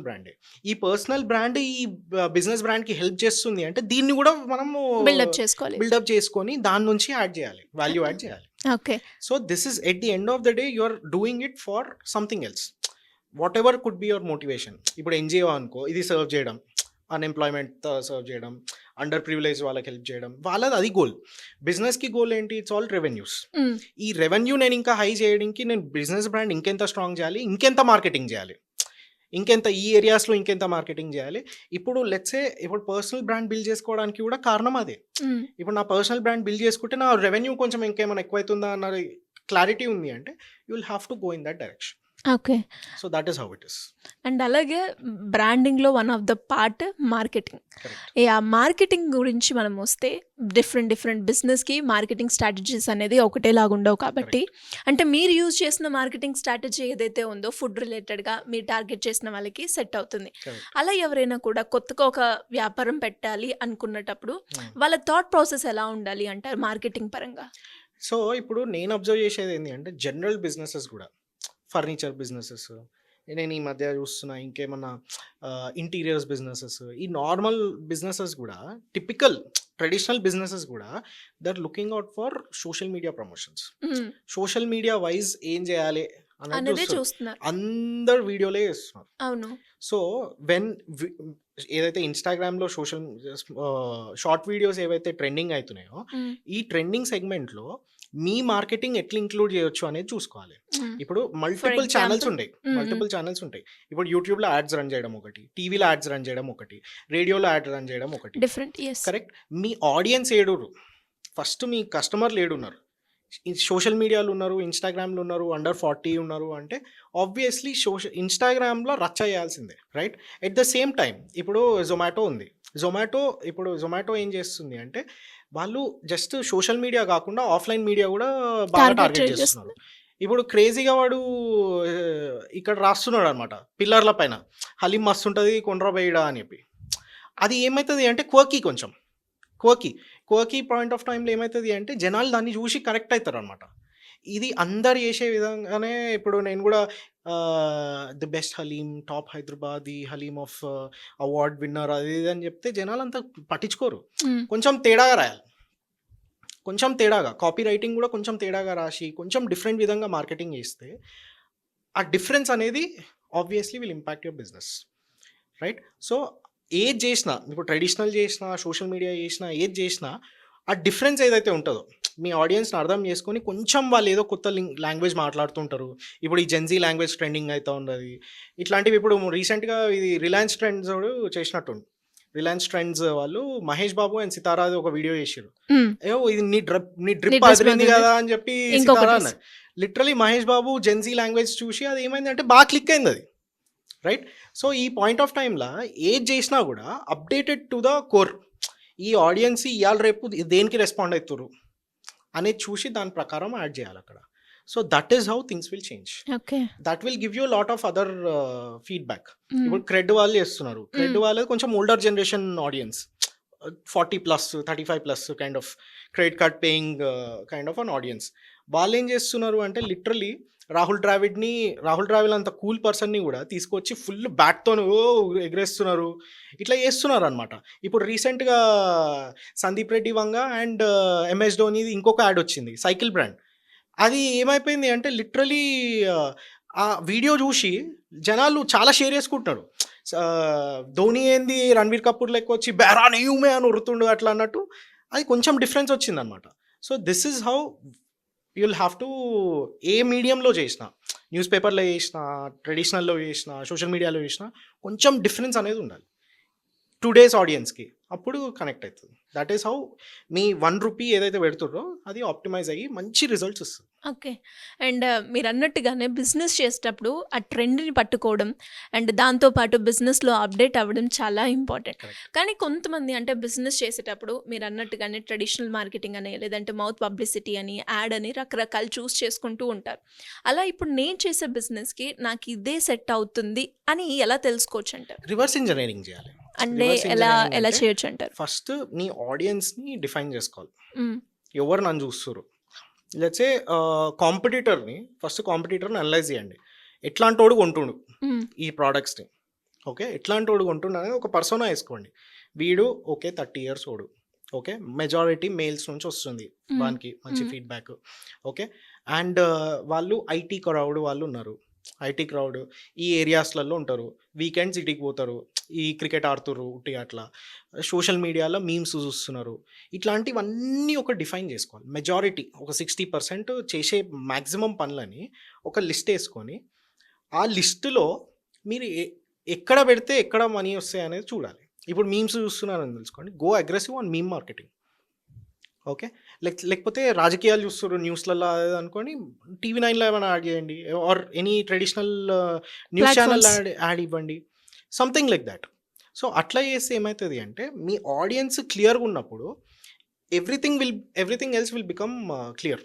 బ్రాండే. ఈ పర్సనల్ బ్రాండ్ ఈ బిజినెస్ బ్రాండ్‌కి హెల్ప్ చేస్తుంది అంటే దీన్ని కూడా మనము బిల్డప్ చేసుకోవాలి. బిల్డప్ చేసుకొని దాని నుంచి యాడ్ చేయాలి. వాల్యూ యాడ్ చేయాలి. Okay. So this is at the end of the day you're doing it for something else. Whatever could be your motivation. ఇప్పుడు ఎన్‌జిఓ అనుకో ఇది సర్వ్ చేయడం, అన్‌ఎంప్లాయ్‌మెంట్ సర్వ్ చేయడం, అండర్ ప్రివిలేజ్ వాళ్ళకి హెల్ప్ చేయడం. వాళ్ళది అది గోల్. బిజినెస్‌కి గోల్ ఏంటి? It's all revenues. హ్మ్. ఈ రెవెన్యూ నేను ఇంకా హై చేయడానికి నేను బిజినెస్ బ్రాండ్ ఇంకెంత స్ట్రాంగ్ చేయాలి? ఇంకెంత మార్కెటింగ్ చేయాలి? ఈ ఏరియాస్‌లో ఇంకెంత మార్కెటింగ్ చేయాలి? ఇప్పుడు లెట్స్ సే ఇప్పుడు పర్సనల్ బ్రాండ్ బిల్డ్ చేసుకోవడానికి కూడా కారణం అదే. హ్మ్. ఇప్పుడు నా పర్సనల్ బ్రాండ్ బిల్డ్ చేసుకుంటే నా రెవెన్యూ కొంచెం ఇంకేమైనా ఎక్కువైతుందా అన్నది క్లారిటీ ఉంది అంటే you will have to go in that direction. Okay. So that is how it is. And అలాగే బ్రాండింగ్‌లో one of the part marketing. Correct. ఆ మార్కెటింగ్ గురించి మనం వస్తే డిఫరెంట్ బిజినెస్‌కి మార్కెటింగ్ స్ట్రాటజీస్ అనేది ఒకటేలాగా ఉండవు కాబట్టి అంటే మీరు యూజ్ చేసిన మార్కెటింగ్ స్ట్రాటజీ ఏదైతే ఉందో ఫుడ్ రిలేటెడ్‌గా మీరు టార్గెట్ చేసిన వాళ్ళకి సెట్ అవుతుంది. కరెక్ట్. అలా ఎవరైనా కూడా కొత్తగా ఒక వ్యాపారం పెట్టాలి అనుకున్నటప్పుడు వాళ్ళ థాట్ ప్రాసెస్ ఎలా ఉండాలి అంటారు మార్కెటింగ్ పరంగా? సో ఇప్పుడు నేను అబ్జర్వ్ చేసేది ఏంటి అంటే జనరల్ బిజినెసెస్ కూడా ఫర్నిచర్ బిజినెసెస్ నేను ఈ మధ్య చూస్తున్నా ఇంకేమన్నా ఇంటీరియర్స్ బిజినెసెస్ ఈ నార్మల్ బిజినెసెస్ కూడా టిపికల్ ట్రెడిషనల్ బిజినెసెస్ కూడా they're looking out for social media promotions. Hmm. Social media wise ఏం చేయాలి అనేదే అన్నది చూస్తున్నారు. అందరు వీడియోలే చేస్తున్నారు. అవును. సో వెన్ ఏదైతే ఇన్స్టాగ్రామ్లో షార్ట్ వీడియోస్ ఏవైతే ట్రెండింగ్ అవుతున్నాయో హ్మ్. ఈ ట్రెండింగ్ సెగ్మెంట్లో మీ మార్కెటింగ్ ఎట్లా ఇంక్లూడ్ చేయొచ్చు అనేది చూసుకోవాలి. హ్మ్. ఇప్పుడు For మల్టిపుల్ example? ఛానల్స్ ఉంటాయి. ఇప్పుడు యూట్యూబ్లో యాడ్స్ రన్ చేయడం ఒకటి, టీవీలో యాడ్స్ రన్ చేయడం ఒకటి, రేడియోలో యాడ్ రన్ చేయడం ఒకటి. డిఫరెంట్. యెస్. కరెక్ట్. మీ ఆడియన్స్ ఏడురు, ఫస్ట్ మీ కస్టమర్లు ఏడున్నారు? సోషల్ మీడియాలో ఉన్నారు, ఇన్స్టాగ్రామ్లో ఉన్నారు, అండర్ 40 ఉన్నారు అంటే ఆబ్వియస్లీ ఇన్స్టాగ్రామ్లో రచ్చ చేయాల్సిందే, right? At the same time ఇప్పుడు జొమాటో ఉంది. జొమాటో ఏం చేస్తుంది అంటే వాళ్ళు జస్ట్ సోషల్ మీడియా కాకుండా ఆఫ్లైన్ మీడియా కూడా బాగా టార్గెట్ చేస్తున్నారు. ఇప్పుడు క్రేజీగా వాడు ఇక్కడ రాస్తున్నాడు అనమాట పిల్లర్ల పైన, హలీం మస్తు ఉంటుంది కొండ్రా బేయడా అని చెప్పి. అది ఏమవుతుంది అంటే క్వర్కీ పాయింట్ ఆఫ్ టైంలో ఏమవుతుంది అంటే జనాలు దాన్ని చూసి కరెక్ట్ అవుతారు అనమాట. ఇది అందరు చేసే విధంగానే ఇప్పుడు నేను కూడా the best haleem, top Hyderabadi haleem of award winner అది ఇది అని చెప్తే జనాలు అంతా పట్టించుకోరు. హ్మ్. కొంచెం తేడాగా రాయాలి, కొంచెం తేడాగా కాపీ రైటింగ్ కూడా కొంచెం తేడాగా రాసి కొంచెం డిఫరెంట్ విధంగా మార్కెటింగ్ చేస్తే ఆ డిఫరెన్స్ అనేది obviously will impact your business, right? So ఏది చేసినా ఇప్పుడు ట్రెడిషనల్ చేసినా సోషల్ మీడియా చేసినా ఏది చేసినా ఆ డిఫరెన్స్ ఏదైతే ఉంటుందో మీ ఆడియన్స్ని అర్థం చేసుకొని కొంచెం వాళ్ళు ఏదో కొత్త లాంగ్వేజ్ మాట్లాడుతుంటారు. ఇప్పుడు ఈ జెన్జీ లాంగ్వేజ్ ట్రెండింగ్ అయితే ఉన్నది. ఇట్లాంటివి ఇప్పుడు రీసెంట్గా ఇది రిలయన్స్ ట్రెండ్స్ చేసినట్టుంది. రిలయన్స్ ట్రెండ్స్ వాళ్ళు మహేష్ బాబు అండ్ సితారాది ఒక వీడియో చేసారు. ఏవో ఇది నీ డ్రిప్ dress అదిరింది మాదిరి. కదా అని చెప్పి ఇంకొక సితారా dress. అన్నారు. Literally Mahesh Babu Gen Z language చూసి అది ఏమైందంటే బాగా క్లిక్ అయింది అది, రైట్? సో ఈ పాయింట్ ఆఫ్ టైంలో ఏది చేసినా కూడా అప్డేటెడ్ టు ద కోర్. ఈ ఆడియన్స్ ఇవాళ రేపు దేనికి రెస్పాండ్ అవుతారు అనేది చూసి దాని ప్రకారం యాడ్ చేయాలి అక్కడ. So that is how things will change. Okay. That will give you lot of other feedback. ఇప్పుడు క్రెడ్ వాళ్ళు చేస్తున్నారు. క్రెడ్ వాళ్ళది కొంచెం older generation audience, 40+ 35+ kind of credit card paying kind of an audience. వాళ్ళు ఏం చేస్తున్నారు అంటే లిటరలీ రాహుల్ ద్రావిడ్ అంత కూల్ పర్సన్ని కూడా తీసుకొచ్చి ఫుల్ బ్యాట్తో ఎగరేస్తున్నారు, ఇట్లా చేస్తున్నారు అనమాట. ఇప్పుడు రీసెంట్గా సందీప్ రెడ్డి వంగ అండ్ ఎంఎస్ ధోనిది ఇంకొక యాడ్ వచ్చింది, సైకిల్ బ్రాండ్. అది ఏమైపోయింది అంటే లిటరలీ ఆ వీడియో చూసి జనాలు చాలా షేర్ చేసుకుంటున్నారు. ధోని ఏంది రణ్వీర్ కపూర్ లెక్క వచ్చి బేరా నెయ్యూమే అని ఉరుతుండు అట్లా అన్నట్టు అది కొంచెం డిఫరెన్స్ వచ్చిందనమాట. So this is how you'll have to, ఏ మీడియంలో చేసినా, న్యూస్ పేపర్లో చేసినా, ట్రెడిషనల్లో చేసినా, సోషల్ మీడియాలో చేసినా కొంచెం డిఫరెన్స్ అనేది ఉండాలి టుడేస్ ఆడియన్స్కి, అప్పుడు కనెక్ట్ అవుతుంది. That is how me 1 rupee ఏదైతే పెడుతుండ్రో అది ఆప్టిమైజ్ అయ్యి మంచి రిజల్ట్స్ వస్తుంది. ఓకే. అండ్ మీరు అన్నట్టుగానే బిజినెస్ చేసేటప్పుడు ఆ ట్రెండ్ని పట్టుకోవడం అండ్ దాంతోపాటు బిజినెస్లో అప్డేట్ అవ్వడం చాలా ఇంపార్టెంట్. Correct. కానీ కొంతమంది అంటే బిజినెస్ చేసేటప్పుడు మీరు అన్నట్టుగానే ట్రెడిషనల్ మార్కెటింగ్ అని, లేదంటే మౌత్ పబ్లిసిటీ అని, యాడ్ అని రకరకాలు చూస్ చేసుకుంటూ ఉంటారు. అలా ఇప్పుడు నేను చేసే బిజినెస్కి నాకు ఇదే సెట్ అవుతుంది అని ఎలా తెలుసుకోవచ్చు అంటారు? రివర్స్ ఇంజనీరింగ్ చేయాలి. అంటే Reverse ఎలా engineering ఎలా అంటే చేయొచ్చు అంటారు? ఫస్ట్ నీ ఆడియన్స్ని డిఫైన్ చేసుకోవాలి. మ్మ్. ఎవరు నన్ను చూస్తారు, లెట్స్ సే కాంపిటీటర్ని అనలైజ్ చేయండి. ఎట్లాంటి వాడు కొంటుండు మ్మ్. ఈ ప్రోడక్ట్స్ని, ఓకే, ఎట్లాంటి వాడు కొంటుండు అనేది ఒక పర్సోనా వేసుకోండి. వీడు ఓకే 30 years ఓడు, ఓకే, మెజారిటీ మేల్స్ నుంచి వస్తుంది, మ్మ్. వానికి మంచి మ్మ్. Feedback, okay. అండ్ వాళ్ళు ఐటీ క్రౌడ్ వాళ్ళు ఉన్నారు. ఐటీ క్రౌడ్ ఈ ఏరియాస్లలో ఉంటారు, వీకెండ్స్ ఇంటికి పోతారు, ఈ క్రికెట్ ఆడుతున్నారు ఉట్టి అట్లా, సోషల్ మీడియాలో మీమ్స్ చూస్తున్నారు. ఇట్లాంటివన్నీ ఒక డిఫైన్ చేసుకోవాలి. మెజారిటీ ఒక 60% చేసే మ్యాక్సిమం పనులని ఒక లిస్ట్ వేసుకొని ఆ లిస్టులో మీరు ఎక్కడ పెడితే ఎక్కడ మనీ వస్తాయి అనేది చూడాలి. ఇప్పుడు మీమ్స్ చూస్తున్నారని తెలుసుకోండి, go aggressive on meme marketing, okay. లేకపోతే రాజకీయాలు చూస్తారు న్యూస్లలో అనుకోండి, TV9లో ఏమైనా యాడ్ చేయండి, or any traditional news channel Platforms. Add ఇవ్వండి, సంథింగ్ లైక్ దాట్. సో అట్లా చేస్తే ఏమవుతుంది అంటే మీ ఆడియన్స్ క్లియర్గా ఉన్నప్పుడు everything else will become clear,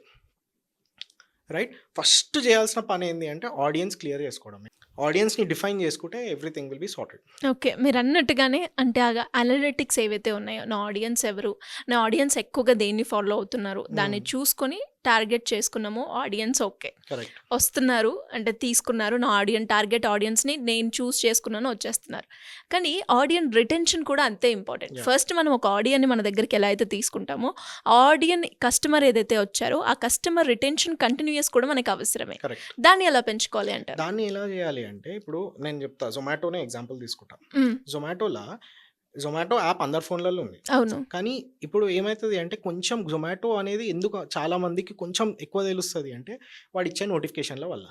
right? First చేయాల్సిన పని ఏంటి అంటే ఆడియన్స్ క్లియర్ చేసుకోవడం. ఆడియన్స్ని డిఫైన్ చేసుకుంటే everything will be sorted. Okay. మీరు అన్నట్టుగానే అంటే అనలిటిక్స్ ఏవైతే ఉన్నాయో, నా ఆడియన్స్ ఎవరు, నా ఆడియన్స్ ఎక్కువగా దేన్ని ఫాలో అవుతున్నారు, దాన్ని చూసుకొని టార్గెట్ చేసుకున్నాము. Audience okay correct. వస్తున్నారు అంటే తీసుకున్నారు, నా టార్గెట్ ఆడియన్స్ని నేను చూస్ చేసుకున్నాను, వచ్చేస్తున్నారు. కానీ ఆడియన్ రిటెన్షన్ కూడా అంతే ఇంపార్టెంట్. Yeah. ఫస్ట్ మనం ఒక ఆడియన్ని మన దగ్గరికి ఎలా అయితే తీసుకుంటామో, కస్టమర్ ఏదైతే వచ్చారో ఆ కస్టమర్ రిటెన్షన్ కంటిన్యూస్ కూడా మనకి అవసరమే. కరెక్ట్. దాన్ని ఎలా పెంచుకోవాలి అంటారు? దాన్ని ఎలా చేయాలి అంటే ఇప్పుడు నేను చెప్తా, జొమాటోనే ఎగ్జాంపుల్ తీసుకుంటా. మ్మ్. జొమాటో యాప్ అందరి ఫోన్లలో ఉంది, అవును. కానీ ఇప్పుడు ఏమవుతుంది అంటే కొంచెం జొమాటో అనేది ఎందుకు చాలా మందికి కొంచెం ఎక్కువ తెలుస్తుంది అంటే వాడు ఇచ్చే నోటిఫికేషన్ల వల్ల.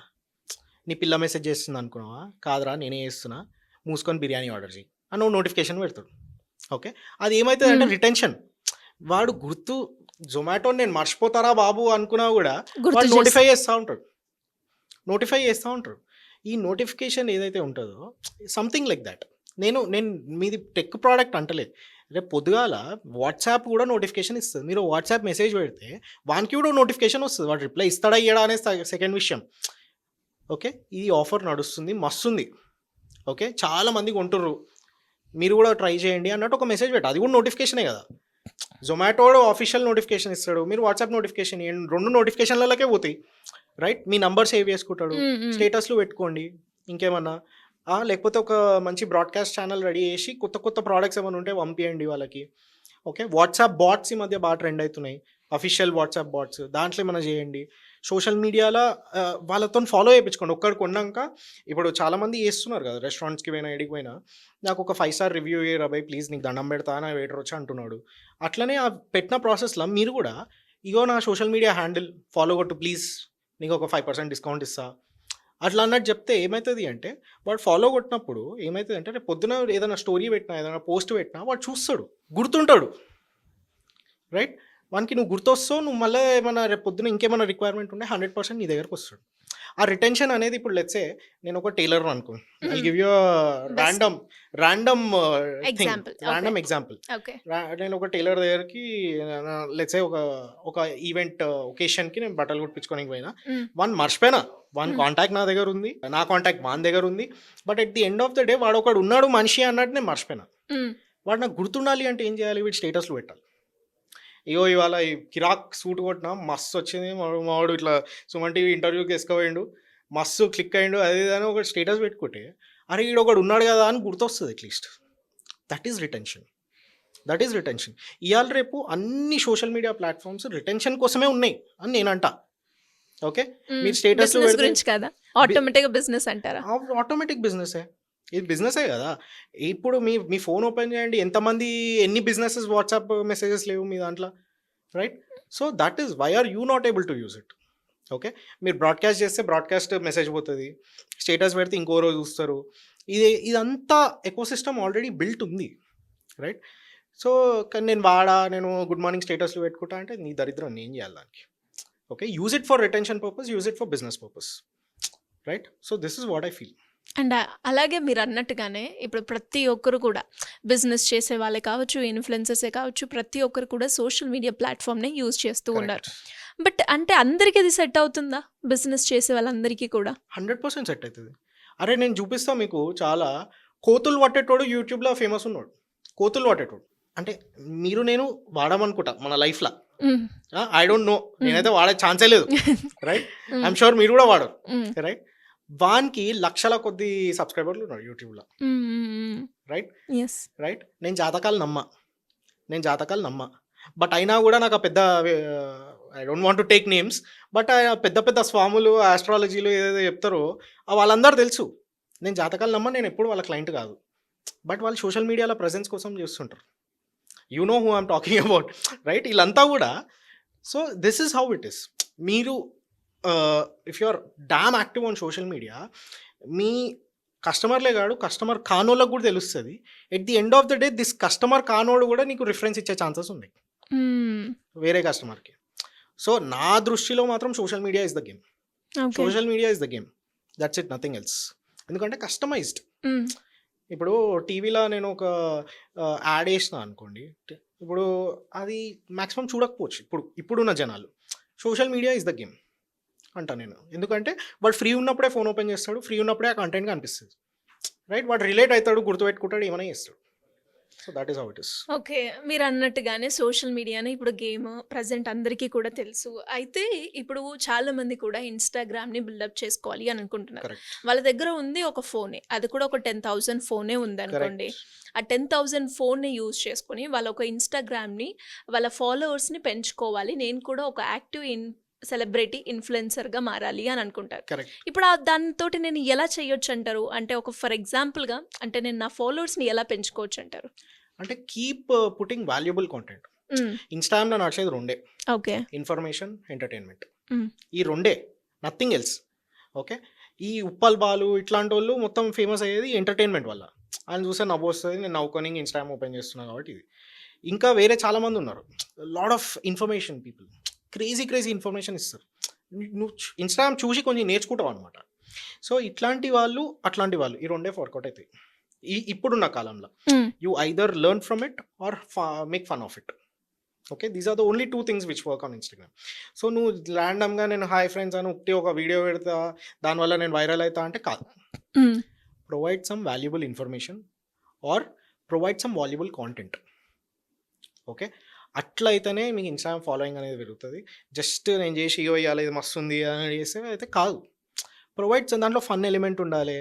నీ పిల్ల మెసేజ్ చేస్తుంది అనుకున్నావా, కాదురా నేనే చేస్తున్నా, మూసుకొని బిర్యానీ ఆర్డర్ చేయి అని నోటిఫికేషన్ పెడతాడు, ఓకే. అది ఏమవుతుంది అంటే రిటెన్షన్, వాడు జొమాటో నేను మర్చిపోతారా బాబు అనుకున్నా కూడా గుర్తు వాడు చేసి- నోటిఫై చేస్తూ ఉంటారు. ఈ నోటిఫికేషన్ ఏదైతే ఉంటుందో సంథింగ్ లైక్ దాట్. నేను మీది టెక్ ప్రోడక్ట్ అంటలేదు, రేపు పొద్దుగాల వాట్సాప్ కూడా నోటిఫికేషన్ ఇస్తుంది. మీరు వాట్సాప్ మెసేజ్ పెడితే వానికి కూడా నోటిఫికేషన్ వస్తుంది, వాడు రిప్లై ఇస్తాడా ఇయ్యడా అనేది సెకండ్ విషయం, ఓకే. ఈ ఆఫర్ నడుస్తుంది, మస్తుంది, ఓకే, చాలా మంది కొంటుర్రు, మీరు కూడా ట్రై చేయండి అన్నట్టు ఒక మెసేజ్ పెట్టు, అది కూడా నోటిఫికేషనే కదా. జొమాటో ఆఫీషియల్ నోటిఫికేషన్ ఇస్తాడు, మీరు వాట్సాప్ నోటిఫికేషన్ ఇవ్వండి, 2 నోటిఫికేషన్లకే పోతాయి, రైట్? మీ నంబర్ సేవ్ చేసుకుంటాడు, మ్మ్. మ్మ్. స్టేటస్లు పెట్టుకోండి, ఇంకేమన్నా లేకపోతే ఒక మంచి బ్రాడ్కాస్ట్ ఛానల్ రెడీ చేసి కొత్త ప్రోడక్ట్స్ ఏమైనా ఉంటే పంపించండి వాళ్ళకి, ఓకే. వాట్సాప్ బాట్స్ ఈ మధ్య బాగా ట్రెండ్ అవుతున్నాయి, అఫీషియల్ వాట్సాప్ బాట్స్, దాంట్లో ఏమైనా చేయండి. సోషల్ మీడియాలో వాళ్ళతో ఫాలో చేయించుకోండి. ఒక్కడికి కొన్నాక ఇప్పుడు చాలామంది చేస్తున్నారు కదా, రెస్టారెంట్స్కి పోయినా ఎడికి పోయినా నాకు ఒక 5 స్టార్ రివ్యూ ఇయ్యరా బై ప్లీజ్, నీకు దండం పెడతా నా వెయిటర్ వచ్చి అంటున్నాడు. అట్లనే ఆ పెట్టిన ప్రాసెస్లో మీరు కూడా ఇగో నా సోషల్ మీడియా హ్యాండిల్ ఫాలో కొట్టు ప్లీజ్, నీకు ఒక 5% డిస్కౌంట్ ఇస్తా అట్లా అన్నట్టు చెప్తే ఏమవుతుంది అంటే, వాడు ఫాలో కొట్టినప్పుడు ఏమవుతుంది అంటే రేపు పొద్దున ఏదైనా స్టోరీ పెట్టినా ఏదైనా పోస్ట్ పెట్టినా వాడు చూస్తాడు, గుర్తుంటాడు. రైట్, వానికి నువ్వు గుర్తొస్తావు, నువ్వు మళ్ళీ ఏమైనా రేపు పొద్దున ఇంకేమైనా రిక్వైర్మెంట్ ఉంటే 100% నీ దగ్గరకు వస్తాడు. ఆ రిటెన్షన్ అనేది ఇప్పుడు లెట్సే నేను ఒక టైలర్ అనుకో, I give you random Example. Random example. Okay. నేను ఒక టైలర్ దగ్గరికి లెట్సే ఒక ఈవెంట్ ఒకేషన్కి నేను బట్టలు కుట్టించుకోనికి పోయినా, వన్ మర్చిపోయినా, వన్ కాంటాక్ట్ నా దగ్గర ఉంది, నా కాంటాక్ట్ వాని దగ్గర ఉంది, but at the end of the day వాడు ఒకడు ఉన్నాడు మనిషి అన్నట్టు నేను మర్చిపోయినా. వాడు నాకు గుర్తుండాలి అంటే ఏం చేయాలి, వీడు స్టేటస్లు పెట్టాలి. అయ్యో ఇవాళ ఈ కిరాక్ సూట్ కొట్టినా మస్తు వచ్చింది, మావాడు ఇట్లా సుమన్ టీవీ ఇంటర్వ్యూకి తీసుకుపోయిండు, మస్తు క్లిక్ అయ్యిండు, అదే అని ఒక స్టేటస్ పెట్టుకుంటే అరే వీడు ఒకడు ఉన్నాడు కదా అని గుర్తొస్తుంది అట్లీస్ట్. That is retention. ఇవాళ రేపు అన్ని సోషల్ మీడియా ప్లాట్ఫామ్స్ రిటెన్షన్ కోసమే ఉన్నాయి అని నేను అంటా. ఓకే, మీరు స్టేటస్ గురించి కదా, ఆటోమేటిక్ బిజినెస్ అంటారా? ఆటోమేటిక్ బిజినెసే, ఇది బిజినెసే కదా. ఇప్పుడు మీ ఫోన్ ఓపెన్ చేయండి, ఎంతమంది ఎన్ని బిజినెసెస్ వాట్సాప్ మెసేజెస్ లేవు మీ దాంట్లో, right? So that is why are you not able to use it. Okay, మీరు బ్రాడ్కాస్ట్ చేస్తే బ్రాడ్కాస్ట్ మెసేజ్ పోతుంది, స్టేటస్ పెడితే ఇంకో రోజు చూస్తారు. ఇదంతా ఎకోసిస్టమ్ ఆల్రెడీ బిల్ట్ ఉంది, రైట్? సో కానీ నేను గుడ్ మార్నింగ్ స్టేటస్లు పెట్టుకుంటా అంటే నీ దరిద్రం, నేను చేయాలి దానికి. Okay, use it for retention purpose, use it for business purpose, right? So this is what I feel. And అలాగే మీరు అన్నట్టుగానే ఇప్పుడు ప్రతి ఒక్కరు కూడా బిజినెస్ చేసే వాళ్ళే కావచ్చు, ఇన్ఫ్లుయెన్సర్సే కావచ్చు, ప్రతి ఒక్కరు కూడా సోషల్ మీడియా ప్లాట్ఫామ్ని యూజ్ చేస్తూ ఉన్నారు. బట్ అంటే అందరికీ అది సెట్ అవుతుందా? బిజినెస్ చేసే వాళ్ళందరికీ కూడా 100% సెట్ అవుతుంది. అరే నేను చూపిస్తా మీకు, చాలా కోతులు పట్టేటోడు యూట్యూబ్లో ఫేమస్ ఉన్నాడు. కోతులు పట్టేటోడు అంటే మీరు నేను వాడమనుకుంటా మన లైఫ్లో, ఐ డోంట్ నో, నేనైతే వాడే ఛాన్సే లేదు, రైట్? ఐఎమ్ షూర్ మీరు కూడా వాడరు, రైట్? వానికి లక్షల కొద్ది సబ్స్క్రైబర్లు ఉన్నారు యూట్యూబ్లో, రైట్? నేను జాతకాలు నమ్మా, బట్ అయినా కూడా నాకు పెద్ద, I don't want to take names, but పెద్ద పెద్ద స్వాములు ఆస్ట్రాలజీలు ఏదైతే చెప్తారో వాళ్ళందరూ తెలుసు. నేను జాతకాలు నమ్మా, నేను ఎప్పుడు వాళ్ళ క్లయింట్ కాదు, బట్ వాళ్ళు సోషల్ మీడియాలో ప్రెజెన్స్ కోసం చేస్తుంటారు. You know who I'm talking about, right? వీళ్ళంతా కూడా. So this is how it is. మీరు if you are damn active on social media, మీ కస్టమర్లే కాదు, కస్టమర్ కానోళ్ళకు కూడా తెలుస్తుంది. At the end of the day this customer కానోడు కూడా నీకు రిఫరెన్స్ ఇచ్చే ఛాన్సెస్ ఉన్నాయి వేరే కస్టమర్కి. సో నా దృష్టిలో మాత్రం social media is the game. Social media is the game, that's it, nothing else. ఎందుకంటే కస్టమైజ్డ్. ఇప్పుడు టీవీలో నేను ఒక యాడ్ వేసిన అనుకోండి, ఇప్పుడు అది మ్యాక్సిమం చూడకపోవచ్చు ఇప్పుడున్న జనాలు. Social media is the game అంటా నేను. ఎందుకంటే వాడు ఫ్రీ ఉన్నప్పుడే ఫోన్ ఓపెన్ చేస్తాడు, ఫ్రీ ఉన్నప్పుడే ఆ కంటెంట్ కనిపిస్తుంది, రైట్? వాడు రిలేట్ అవుతాడు, గుర్తుపెట్టుకుంటాడు, ఏమైనా చేస్తాడు. So that is how it is. Okay, మీరు అన్నట్టుగానే సోషల్ మీడియానే ఇప్పుడు గేమ్ ప్రజెంట్ అందరికీ కూడా తెలుసు. అయితే ఇప్పుడు చాలా మంది కూడా ఇన్స్టాగ్రామ్ని బిల్డప్ చేసుకోవాలి అని అనుకుంటున్నారు. వాళ్ళ దగ్గర ఉంది ఒక ఫోనే, అది కూడా ఒక 10,000 ఫోనే ఉంది అనుకోండి. ఆ 10,000 ఫోన్ని యూజ్ చేసుకొని వాళ్ళ ఒక ఇన్స్టాగ్రామ్ని, వాళ్ళ ఫాలోవర్స్ని పెంచుకోవాలి, నేను కూడా ఒక యాక్టివ్ సెలబ్రిటీ ఇన్ఫ్లుయెన్సర్గా మారాలి అని అనుకుంటారు. ఇప్పుడు దానితో నేను ఎలా చేయొచ్చు అంటారు? అంటే ఒక ఫర్ ఎగ్జాంపుల్గా అంటే నేను నా ఫాలోవర్స్ని ఎలా పెంచుకోవచ్చు అంటారు? అంటే కీప్ పుట్టింగ్ వాల్యుబుల్ కాంటెంట్. ఇన్స్టాగ్రామ్లో నడిచేది రెండే, ఓకే, ఇన్ఫర్మేషన్, ఎంటర్టైన్మెంట్. ఈ రెండే, నథింగ్ ఎల్స్. ఓకే, ఈ ఉప్పల్ బాలు ఇట్లాంటి వాళ్ళు మొత్తం ఫేమస్ అయ్యేది ఎంటర్టైన్మెంట్ వల్ల. ఆయన చూస్తే నవ్వు వస్తుంది, నేను నవ్వుకొని ఇన్స్టాగ్రామ్ ఓపెన్ చేస్తున్నాను కాబట్టి. ఇది ఇంకా వేరే చాలామంది ఉన్నారు, lot of information people, crazy information ఇస్తారు. నువ్వు ఇన్స్టాగ్రామ్ చూసి కొంచెం నేర్చుకుంటావు అనమాట. సో ఇట్లాంటి వాళ్ళు అట్లాంటి వాళ్ళు ఈ రెండే వర్కౌట్ అవుతాయి ఇప్పుడున్న కాలంలో. You either learn from it or make fun of it. Okay, these are the only 2 things which work on Instagram. So నువ్వు ర్యాండమ్గా నేను హాయ్ ఫ్రెండ్స్ అని ఒక వీడియో పెడతా, దానివల్ల నేను వైరల్ అవుతా అంటే కాదు. Provide some valuable information are provide some valuable content. Okay, అట్లా అయితేనే మీకు ఇన్స్టాగ్రామ్ ఫాలోయింగ్ అనేది పెరుగుతుంది. జస్ట్ నేను చేసి ఇవ్వాలి ఇది మస్తు ఉంది అని చేస్తే అయితే కాదు. ప్రొవైడ్ దాంట్లో ఫన్ ఎలిమెంట్ ఉండాలి,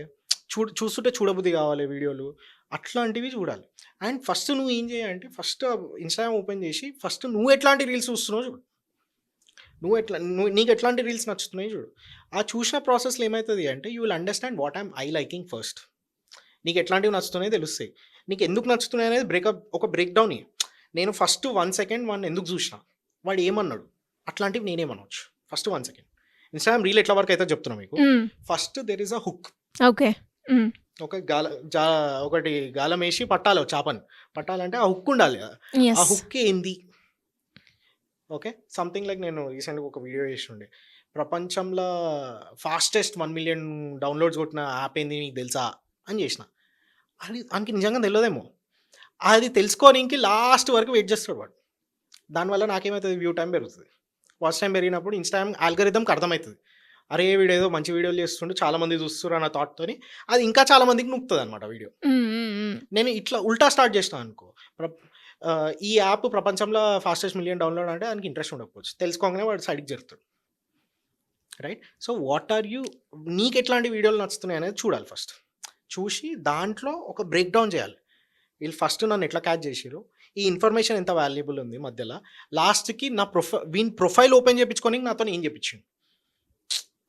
చూస్తుంటే చూడబుద్ధి కావాలి వీడియోలు, అట్లాంటివి చూడాలి. అండ్ ఫస్ట్ నువ్వు ఏం చేయాలంటే ఫస్ట్ ఇన్స్టాగ్రామ్ ఓపెన్ చేసి ఫస్ట్ నువ్వు ఎట్లాంటి రీల్స్ చూస్తున్నావు చూడు. నీకు ఎట్లాంటి రీల్స్ నచ్చుతున్నాయి చూడు. ఆ చూసిన ప్రాసెస్లో ఏమవుతుంది అంటే you will understand what I'm I liking first. నీకు ఎట్లాంటివి నచ్చుతున్నాయో తెలుస్తాయి. నీకు ఎందుకు నచ్చుతున్నాయి అనేది ఒక బ్రేక్ డౌన్. నేను ఫస్ట్ 1 సెకండ్ వాడిని ఎందుకు చూసిన, వాడు ఏమన్నాడు, అట్లాంటివి నేనేమనవచ్చు. ఫస్ట్ 1 సెకండ్ ఇన్స్టాగ్రామ్ రీల్ ఎట్లా వరకు అయితే చెప్తున్నా మీకు. First there is a hook. Okay. ఒకటి గాలం వేసి పట్టాలి చేపని. పట్టాలంటే ఆ హుక్ ఉండాలి కదా. ఆ హుక్ ఏంది? ఓకే, సంథింగ్ లైక్ నేను రీసెంట్గా ఒక వీడియో చేస్తుండే, ప్రపంచంలో ఫాస్టెస్ట్ 1 మిలియన్ డౌన్లోడ్స్ కొట్టిన యాప్ ఏంది నీకు తెలుసా అని చేసిన. అది ఆయనకి నిజంగా తెలియదేమో. అది తెలుసుకోనికి లాస్ట్ వరకు వెయిట్ చేస్తాడు వాడు. దానివల్ల నాకేమవుతుంది, వ్యూ టైం పెరుగుతుంది. వాచ్ టైం పెరిగినప్పుడు ఇన్స్టాగ్రామ్ ఆల్గరిథంకి అర్థమవుతుంది, అరే వీడియో ఏదో మంచి వీడియోలు చేస్తుంటే చాలామంది చూస్తున్నారు అన్న థాట్తోని అది ఇంకా చాలామందికి నొక్కుతుంది అనమాట వీడియో. నేను ఇట్లా ఉల్టా స్టార్ట్ చేసినాను అనుకో, ఈ యాప్ ప్రపంచంలో ఫాస్టెస్ట్ మిలియన్ డౌన్లోడ్ అంటే దానికి ఇంట్రెస్ట్ ఉండకపోవచ్చు, తెలుసుకోగానే వాడు సైడ్కి జరుగుతాడు. Right. So what are you, నీకు ఎట్లాంటి వీడియోలు నచ్చుతున్నాయి అనేది చూడాలి. ఫస్ట్ చూసి దాంట్లో ఒక బ్రేక్ డౌన్ చేయాలి. వీళ్ళు ఫస్ట్ నన్ను ఎట్లా క్యాచ్ చేసారు, ఈ ఇన్ఫర్మేషన్ ఎంత వాల్యుబుల్ ఉంది మధ్యలో, లాస్ట్కి నా వీని ప్రొఫైల్ ఓపెన్ చేయించుకొని నాతో ఏం చెప్పించింది,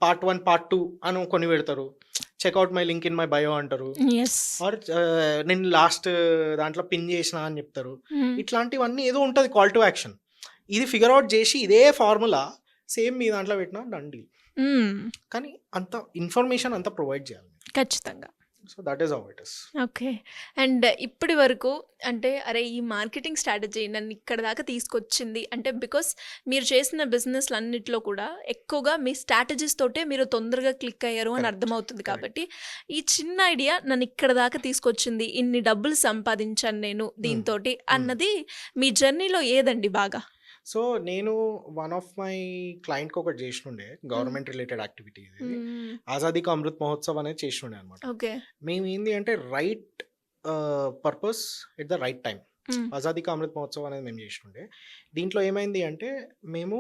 పార్ట్ 1 పార్ట్ 2 అని కొన్ని పెడతారు, checkout my link in my bio అంటారు, ఆర్ నేను లాస్ట్ దాంట్లో పిన్ చేసిన అని చెప్తారు. ఇట్లాంటివన్నీ ఏదో ఉంటుంది కాల్ టు యాక్షన్. ఇది ఫిగర్ అవుట్ చేసి ఇదే ఫార్ములా సేమ్ మీ దాంట్లో పెట్టినా డండి. కానీ అంత ఇన్ఫర్మేషన్ అంతా ప్రొవైడ్ చేయాలి ఖచ్చితంగా. So that is how it is. Okay. And ఇప్పటి వరకు అంటే అరే ఈ మార్కెటింగ్ స్ట్రాటజీ నన్ను ఇక్కడ దాకా తీసుకొచ్చింది అంటే బికాస్ మీరు చేసిన బిజినెస్లు అన్నిట్లో కూడా ఎక్కువగా మీ స్ట్రాటజీస్ తోటే మీరు తొందరగా క్లిక్ అయ్యారు అని అర్థమవుతుంది. కాబట్టి ఈ చిన్న ఐడియా నన్ను ఇక్కడ దాకా తీసుకొచ్చింది, ఇన్ని డబ్బులు సంపాదించాను నేను దీంతో అన్నది మీ జర్నీలో ఏదండి బాగా? సో నేను వన్ ఆఫ్ మై క్లయింట్కి ఒకటి చేసినుండే, గవర్నమెంట్ రిలేటెడ్ యాక్టివిటీ, ఆజాదీ కా అమృత్ మహోత్సవ్ అనేది చేసినుండే అనమాట. ఓకే. మేము ఏంది అంటే right purpose at the right time. Azadi కా అమృత్ మహోత్సవ్ అనేది మేము చేసినుండే. దీంట్లో ఏమైంది అంటే మేము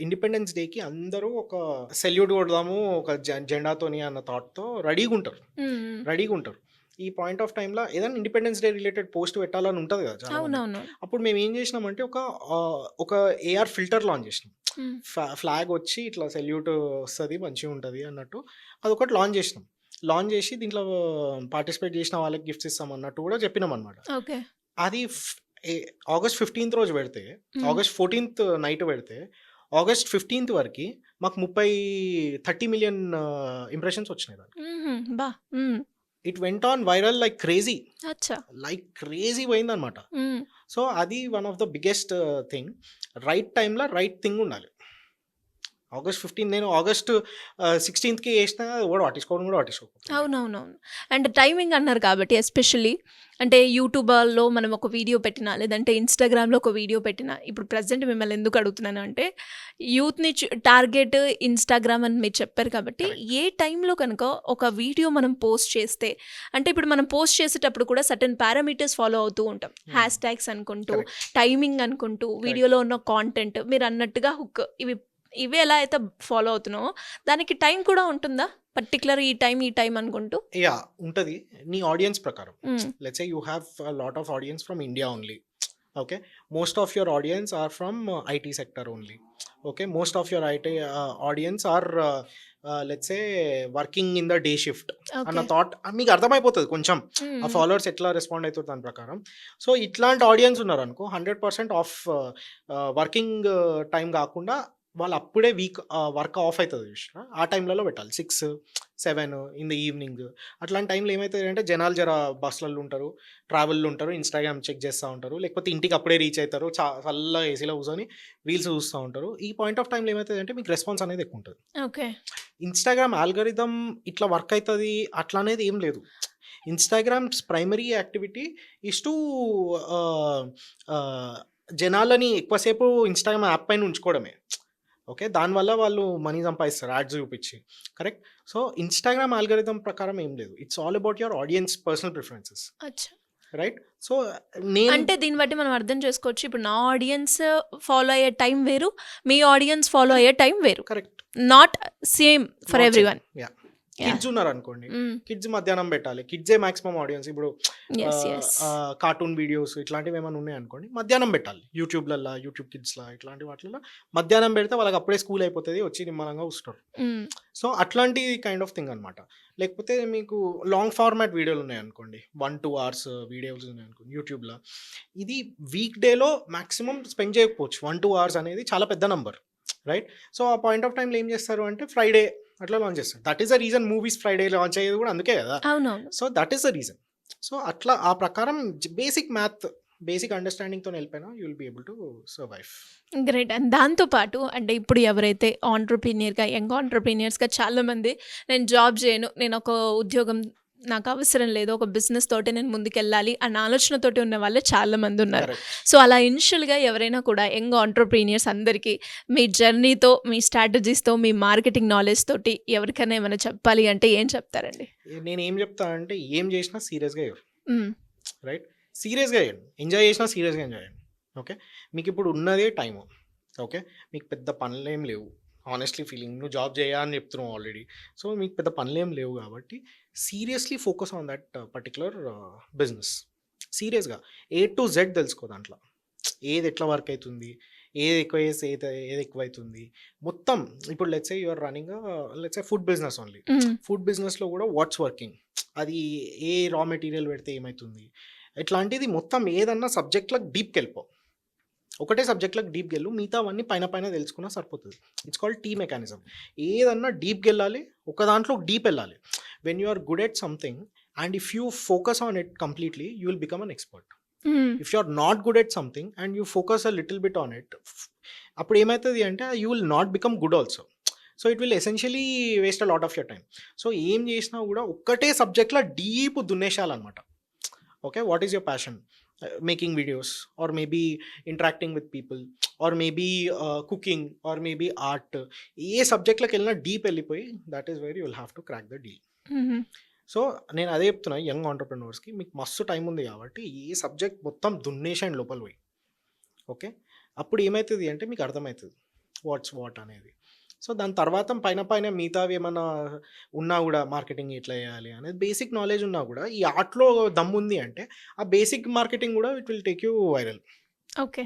ఇండిపెండెన్స్ డేకి అందరూ ఒక సెల్యూట్ కొడదాము ఒక జెండాతోని అన్న థాట్తో రెడీగా ఉంటారు. ఈ పాయింట్ ఆఫ్ టైంలో ఏదైనా ఇండిపెండెన్స్ డే రిలేటెడ్ పోస్ట్ పెట్టాలని ఉంటుంది కదా చాలా మంది. అప్పుడు మేము ఏం చేసినామంటే ఒక ఏఆర్ ఫిల్టర్ లాంచ్ చేసినాం. ఫ్లాగ్ వచ్చి ఇట్లా సెల్యూట్ వస్తుంది మంచిగా ఉంటుంది అన్నట్టు అదొకటి లాంచ్ చేసి దీంట్లో పార్టిసిపేట్ చేసిన వాళ్ళకి గిఫ్ట్స్ ఇస్తాం అన్నట్టు కూడా చెప్పినాం అనమాట. అది ఆగస్ట్ 15th రోజు పెడితే, ఆగస్ట్ 14th నైట్ పెడితే, ఆగస్ట్ 15th వరకు మాకు 30 మిలియన్ ఇంప్రెషన్స్ వచ్చినాయి దానికి. It went on viral like crazy పోయిందనమాట. సో అది one of the biggest thing. Right టైంలో రైట్ థింగ్ ఉండాలి. ఆగస్ట్ 15 నేను ఆగస్ట్ 16th వేసినా కూడా పట్టించుకోవడం కూడా పట్టించుకోకపోతే. అవునవునవును. అండ్ టైమింగ్ అన్నారు కాబట్టి ఎస్పెషల్లీ అంటే యూట్యూబ్లో మనం ఒక వీడియో పెట్టినా లేదంటే ఇన్స్టాగ్రామ్లో ఒక వీడియో పెట్టినా, ఇప్పుడు ప్రజెంట్ మిమ్మల్ని ఎందుకు అడుగుతున్నాను అంటే యూత్ని టార్గెట్ ఇన్స్టాగ్రామ్ అని మీరు చెప్పారు కాబట్టి ఏ టైంలో కనుక ఒక వీడియో మనం పోస్ట్ చేస్తే, అంటే ఇప్పుడు మనం పోస్ట్ చేసేటప్పుడు కూడా సర్టెన్ పారామీటర్స్ ఫాలో అవుతూ ఉంటాం, హ్యాష్ ట్యాగ్స్ అనుకుంటూ, టైమింగ్ అనుకుంటూ, వీడియోలో ఉన్న కాంటెంట్, మీరు అన్నట్టుగా హుక్, ఇవి ఎలా అయితే ఫాలో అవుతున్నావో దానికి టైం కూడా ఉంటుందా పర్టికులర్ ఈ టైం అనుకుంటూ? యా ఉంటుంది. నీ ఆడియన్స్ ప్రకారం let's say you have a lot of audience from India only. Okay, most of your audience are from IT sector only. Okay, most of your IT audience are let's say working in the day shift అన్న thought మీకు అర్థమైపోతుంది కొంచెం ఆ followers ఎట్లా respond అవుతుంది దాని ప్రకారం. So ఇట్లాంటి ఆడియన్స్ ఉన్నారు అనుకో, 100% ఆఫ్ వర్కింగ్ టైం కాకుండా వాళ్ళు అప్పుడే వర్క్ ఆఫ్ అవుతుంది చూసినా, ఆ టైంలలో పెట్టాలి. 6-7 ఇన్ ద ఈవినింగ్. అట్లాంటి టైంలో ఏమవుతుంది అంటే జనాలు జర బస్సులలో ఉంటారు, ట్రావెల్లో ఉంటారు, ఇన్స్టాగ్రామ్ చెక్ చేస్తూ ఉంటారు, లేకపోతే ఇంటికి అప్పుడే రీచ్ అవుతారు, చల్ల ఏసీలో కూర్చొని రీల్స్ చూస్తూ ఉంటారు. ఈ పాయింట్ ఆఫ్ టైంలో ఏమవుతుంది అంటే మీకు రెస్పాన్స్ అనేది ఎక్కువ ఉంటుంది. ఓకే, ఇన్స్టాగ్రామ్ ఆల్గరిథం ఇట్లా వర్క్ అవుతుంది అట్లా అనేది ఏం లేదు. Instagrams primary activity is to జనాలని ఎక్కువసేపు ఇన్స్టాగ్రామ్ యాప్ పైన ఉంచుకోవడమే. ఓకే, దానివల్ల వాళ్ళు మనీ సంపాదిస్తారు యాడ్స్ చూపించి. కరెక్ట్. సో ఇన్స్టాగ్రామ్ ఆల్గరిథం ప్రకారం ఏం లేదు, it's all about your audience personal preferences. Right. So అంటే దీన్ని బట్టి మనం అర్థం చేసుకోవచ్చు, ఇప్పుడు నా ఆడియన్స్ ఫాలో అయ్యే టైం వేరు, మీ ఆడియన్స్ ఫాలో అయ్యే టైం వేరు. Correct. Not same for everyone. Kids ఉన్నారు అనుకోండి, Mm. కిడ్స్ మధ్యాహ్నం పెట్టాలి. కిడ్సే మాక్సిమం ఆడియన్స్. ఇప్పుడు Yes, yes. కార్టూన్ వీడియోస్ ఇట్లాంటివి ఏమైనా ఉన్నాయి అనుకోండి, మధ్యాహ్నం పెట్టాలి. యూట్యూబ్ కిడ్స్లా ఇట్లాంటి వాటిలో మధ్యాహ్నం పెడితే వాళ్ళకి అప్పుడే స్కూల్ అయిపోతుంది, వచ్చి నిమ్మలంగా వస్తారు. Mm. సో అట్లాంటి కైండ్ ఆఫ్ థింగ్ అనమాట. లేకపోతే మీకు లాంగ్ ఫార్మాట్ వీడియోలు ఉన్నాయనుకోండి, 1-2 hours వీడియోస్ ఉన్నాయనుకోండి యూట్యూబ్లో, ఇది వీక్ డేలో మ్యాక్సిమం స్పెండ్ చేయకపోవచ్చు. 1-2 hours అనేది చాలా పెద్ద నంబర్, రైట్? సో ఆ పాయింట్ ఆఫ్ టైంలో ఏం చేస్తారు అంటే ఫ్రైడే అట్లా లాంచ్ చేస్తారు. That is the reason movies Friday launch అయ్యేది కూడా అందుకే కదా. అవునవును. So that is the reason. So అట్లా ఆ ప్రకారం బేసిక్ మ్యాథ్, బేసిక్ అండర్స్టాండింగ్తో వెళ్ళిపోయినా you will be able to survive. Great. And దాంతోపాటు అంటే ఇప్పుడు ఎవరైతే ఆంటర్‌ప్రెన్యూర్‌గా, యంగ్ ఆంటర్‌ప్రెన్యూర్స్‌గా చాలామంది నేను జాబ్ చేయను, నేను ఒక ఉద్యోగం నాకు అవసరం లేదు, ఒక బిజినెస్ తోటి నేను ముందుకెళ్ళాలి అన్న ఆలోచనతోటి ఉన్న వాళ్ళే చాలామంది ఉన్నారు. కరెక్ట్. సో అలా ఇనిషియల్‌గా ఎవరైనా కూడా యంగ్ ఆంటర్‌ప్రెన్యూర్స్ అందరికీ మీ జర్నీతో, మీ స్ట్రాటజీస్‌తో, మీ మార్కెటింగ్ నాలెడ్జ్ తోటి ఎవరికైనా ఏమైనా చెప్పాలి అంటే ఏం చెప్తారండి? నేను ఏం చెప్తా అంటే ఏం చేసినా సీరియస్గా ఇవ్వరు, హ్మ్. రైట్? సీరియస్గా చేయండి. ఎంజాయ్ చేసినా సీరియస్గా ఎంజాయ్ చేయండి. ఓకే, మీకు ఇప్పుడు ఉన్నదే టైము. ఓకే, మీకు పెద్ద పనులేం లేవు. ఆనెస్ట్లీ ఫీలింగ్, నువ్వు జాబ్ చేయ అని చెప్తున్నావు ఆల్రెడీ. సో మీకు పెద్ద పనులేం లేవు కాబట్టి seriously focus on that particular business. సీరియస్గా A to Z తెలుసుకో దాంట్లో. ఏది ఎట్లా వర్క్ అవుతుంది, ఏది ఎక్కువ చేస్తే ఏది ఎక్కువ అవుతుంది మొత్తం. ఇప్పుడు let's say you are running let's say food business only. Hmm. Food బిజినెస్లో కూడా వాట్స్ వర్కింగ్, అది ఏ రా మెటీరియల్ పెడితే ఏమవుతుంది, ఇట్లాంటిది మొత్తం ఏదన్నా సబ్జెక్ట్లకు డీప్కి వెళ్ళిపో. ఒకటే సబ్జెక్ట్లకు డీప్కి వెళ్ళు, మిగతావన్నీ పైన పైన తెలుసుకున్నా సరిపోతుంది. It's called T mechanism. ఏదన్నా డీప్కి వెళ్ళాలి, ఒక దాంట్లో డీప్ వెళ్ళాలి. When you are good at something and if you focus on it completely you will become an expert. Hmm. If you are not good at something and you focus a little bit on it, అప్పుడు ఏమవుతుంది అంటే you will not become good also. So it will essentially waste a lot of your time. So ఏం చేసినా కూడా ఒక్కటే సబ్జెక్ట్లో deep దున్నేసాలన్నమాట. Okay, what is your passion? Making videos, or maybe interacting with people, or maybe cooking, or maybe art. ఏ సబ్జెక్ట్లోకి వెళ్ళినా deep వెళ్ళిపోయి that is where you will have to crack the deal. Hmm. So నేను అదే చెప్తున్నా young ఆంటర్ప్రెన్యూర్స్కి, మీకు మస్తు time ఉంది కాబట్టి ఏ సబ్జెక్ట్ మొత్తం దున్నేసండి లోపల పోయి. ఓకే, అప్పుడు ఏమవుతుంది అంటే మీకు అర్థమవుతుంది వాట్స్ వాట్ అనేది. సో దాని తర్వాత పైన పైన మిగతావి ఏమన్నా ఉన్నా కూడా, మార్కెటింగ్ ఎట్లా చేయాలి అనేది బేసిక్ నాలెడ్జ్ ఉన్నా కూడా, ఈ ఆర్ట్లో దమ్ము ఉంది అంటే ఆ బేసిక్ మార్కెటింగ్ కూడా it will take you viral. Okay.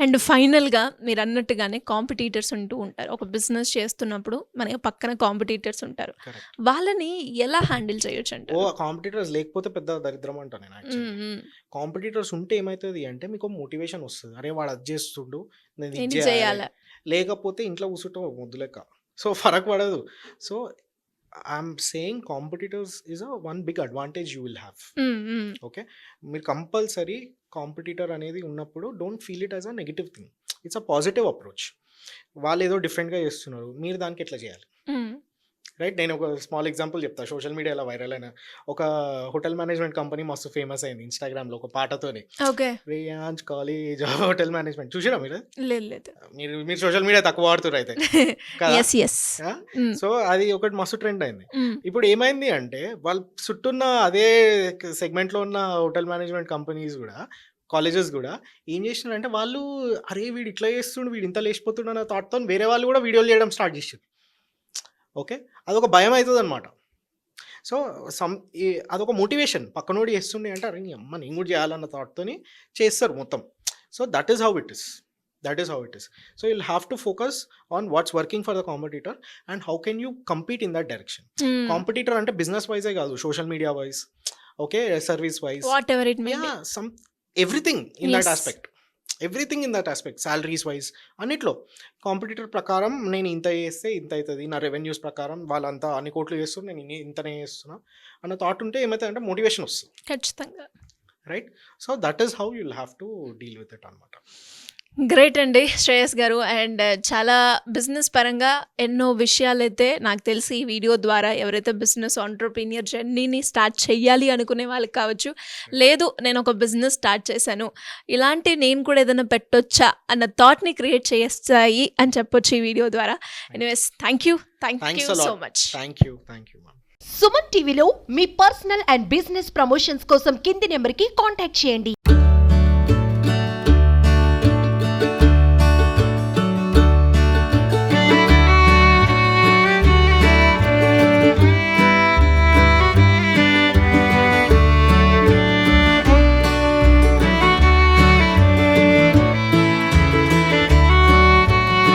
And ఫైనల్‌గా మీరు అన్నట్టుగానే కాంపిటీటర్స్ ఉంటూ ఉంటారు. ఒక బిజినెస్ చేస్తున్నప్పుడు మన పక్కన కాంపిటీటర్స్ ఉంటారు. కరెక్ట్. వాళ్ళని ఎలా హ్యాండిల్ చేయొచ్చు ఓ అంటారు? కాంపిటీటర్స్ లేకపోతే పెద్ద దరిద్రం అంటా నేను యాక్చువల్లీ. హ్మ్. హ్మ్. కాంపిటీటర్స్ ఉంటే ఏమవుతుంది అంటే మీకు మోటివేషన్ వస్తుంది. అరే వాడు అది చేస్తుండు, నేను ఇది నేను చేయాలి. చేయాలా? లేకపోతే ఇంట్లో కూర్చుంటావు మొద్దు లెక్క. సో ఫరక్ పడదు. So I'm saying competitors is a one big advantage you will have. Hmm. Hmm. Okay, మీరు కంపల్సరీ కాంపిటీటర్ అనేది ఉన్నప్పుడు don't feel it as a negative thing. It's a positive approach. వాళ్ళు ఏదో డిఫరెంట్గా చేస్తున్నారు, మీరు దానికి ఎట్లా చేయాలి, హ్మ్. రైట్? నేను ఒక స్మాల్ ఎగ్జాంపుల్ చెప్తా. సోషల్ మీడియాలో వైరల్ అయిన ఒక హోటల్ మేనేజ్మెంట్ కంపెనీ మస్తు ఫేమస్ అయింది ఇన్స్టాగ్రామ్లో ఒక పాటతోనే. Okay. Riyaz college hotel management చూసిరా మీరు? లేదు. లేదు. మీరు సోషల్ మీడియా తక్కువ వాడుతున్నారు అయితే కదా. యెస్. యెస్. హ్మ్. సో అది ఒకటి మస్తు ట్రెండ్ అయింది. హ్మ్. ఇప్పుడు ఏమైంది అంటే వాళ్ళు చుట్టూన్న అదే సెగ్మెంట్లో ఉన్న హోటల్ మేనేజ్మెంట్ కంపెనీస్ కూడా, కాలేజెస్ కూడా ఏం చేస్తున్నారంటే వాళ్ళు అరే వీడు ఇట్లా చేస్తుండు, వీడు ఇంత లేచిపోతుండు అన్న థాట్తో వేరే వాళ్ళు కూడా వీడియోలు చేయడం స్టార్ట్ చేసారు. ఓకే, అదొక భయం అవుతుంది అనమాట. సో అదొక మోటివేషన్. పక్కనోడు చేస్తుండే అంటే అరే నీ అమ్మ నేను కూడా చేయాలన్న థాట్తోని చేస్తారు మొత్తం. So that is how it is. So you'll have to focus on what's working for the competitor and how can you compete in that direction. హ్మ్. Competitor అంటే business wise కాదు, social media wise, okay, service wise, what ever it may be. everything in that Yes. aspect. Everything in that aspect, salaries wise అన్నిట్లో competitor ప్రకారం నేను ఇంత చేస్తే ఇంత అవుతుంది, నా రెవెన్యూస్ ప్రకారం వాళ్ళంతా అన్ని కోట్లు చేస్తున్నారు, నేను ఇంతనే చేస్తున్నా అన్న థాట్ ఉంటే ఏమవుతుంది అంటే మోటివేషన్ వస్తుంది, ఖచ్చితంగా. Right? So that is how you'll have to deal with it అనమాట. గ్రేట్ అండి శ్రేయస్ గారు. అండ్ చాలా బిజినెస్ పరంగా ఎన్నో విషయాలైతే నాకు తెలిసి ఈ వీడియో ద్వారా ఎవరైతే బిజినెస్ ఆంటర్‌ప్రెన్యూర్ జర్నీని స్టార్ట్ చేయాలి అనుకునే వాళ్ళకి కావచ్చు, లేదు నేను ఒక బిజినెస్ స్టార్ట్ చేశాను, ఇలాంటి నేను కూడా ఏదైనా పెట్టొచ్చా అన్న థాట్ని క్రియేట్ చేస్తాయి అని చెప్పొచ్చు ఈ వీడియో ద్వారా. Anyways thank you Thanks a so lot. Much. Thank you ma'am. Suman టీవీలో మీ పర్సనల్ అండ్ బిజినెస్ ప్రమోషన్స్ కోసం కింది నెంబర్కి కాంటాక్ట్ చేయండి.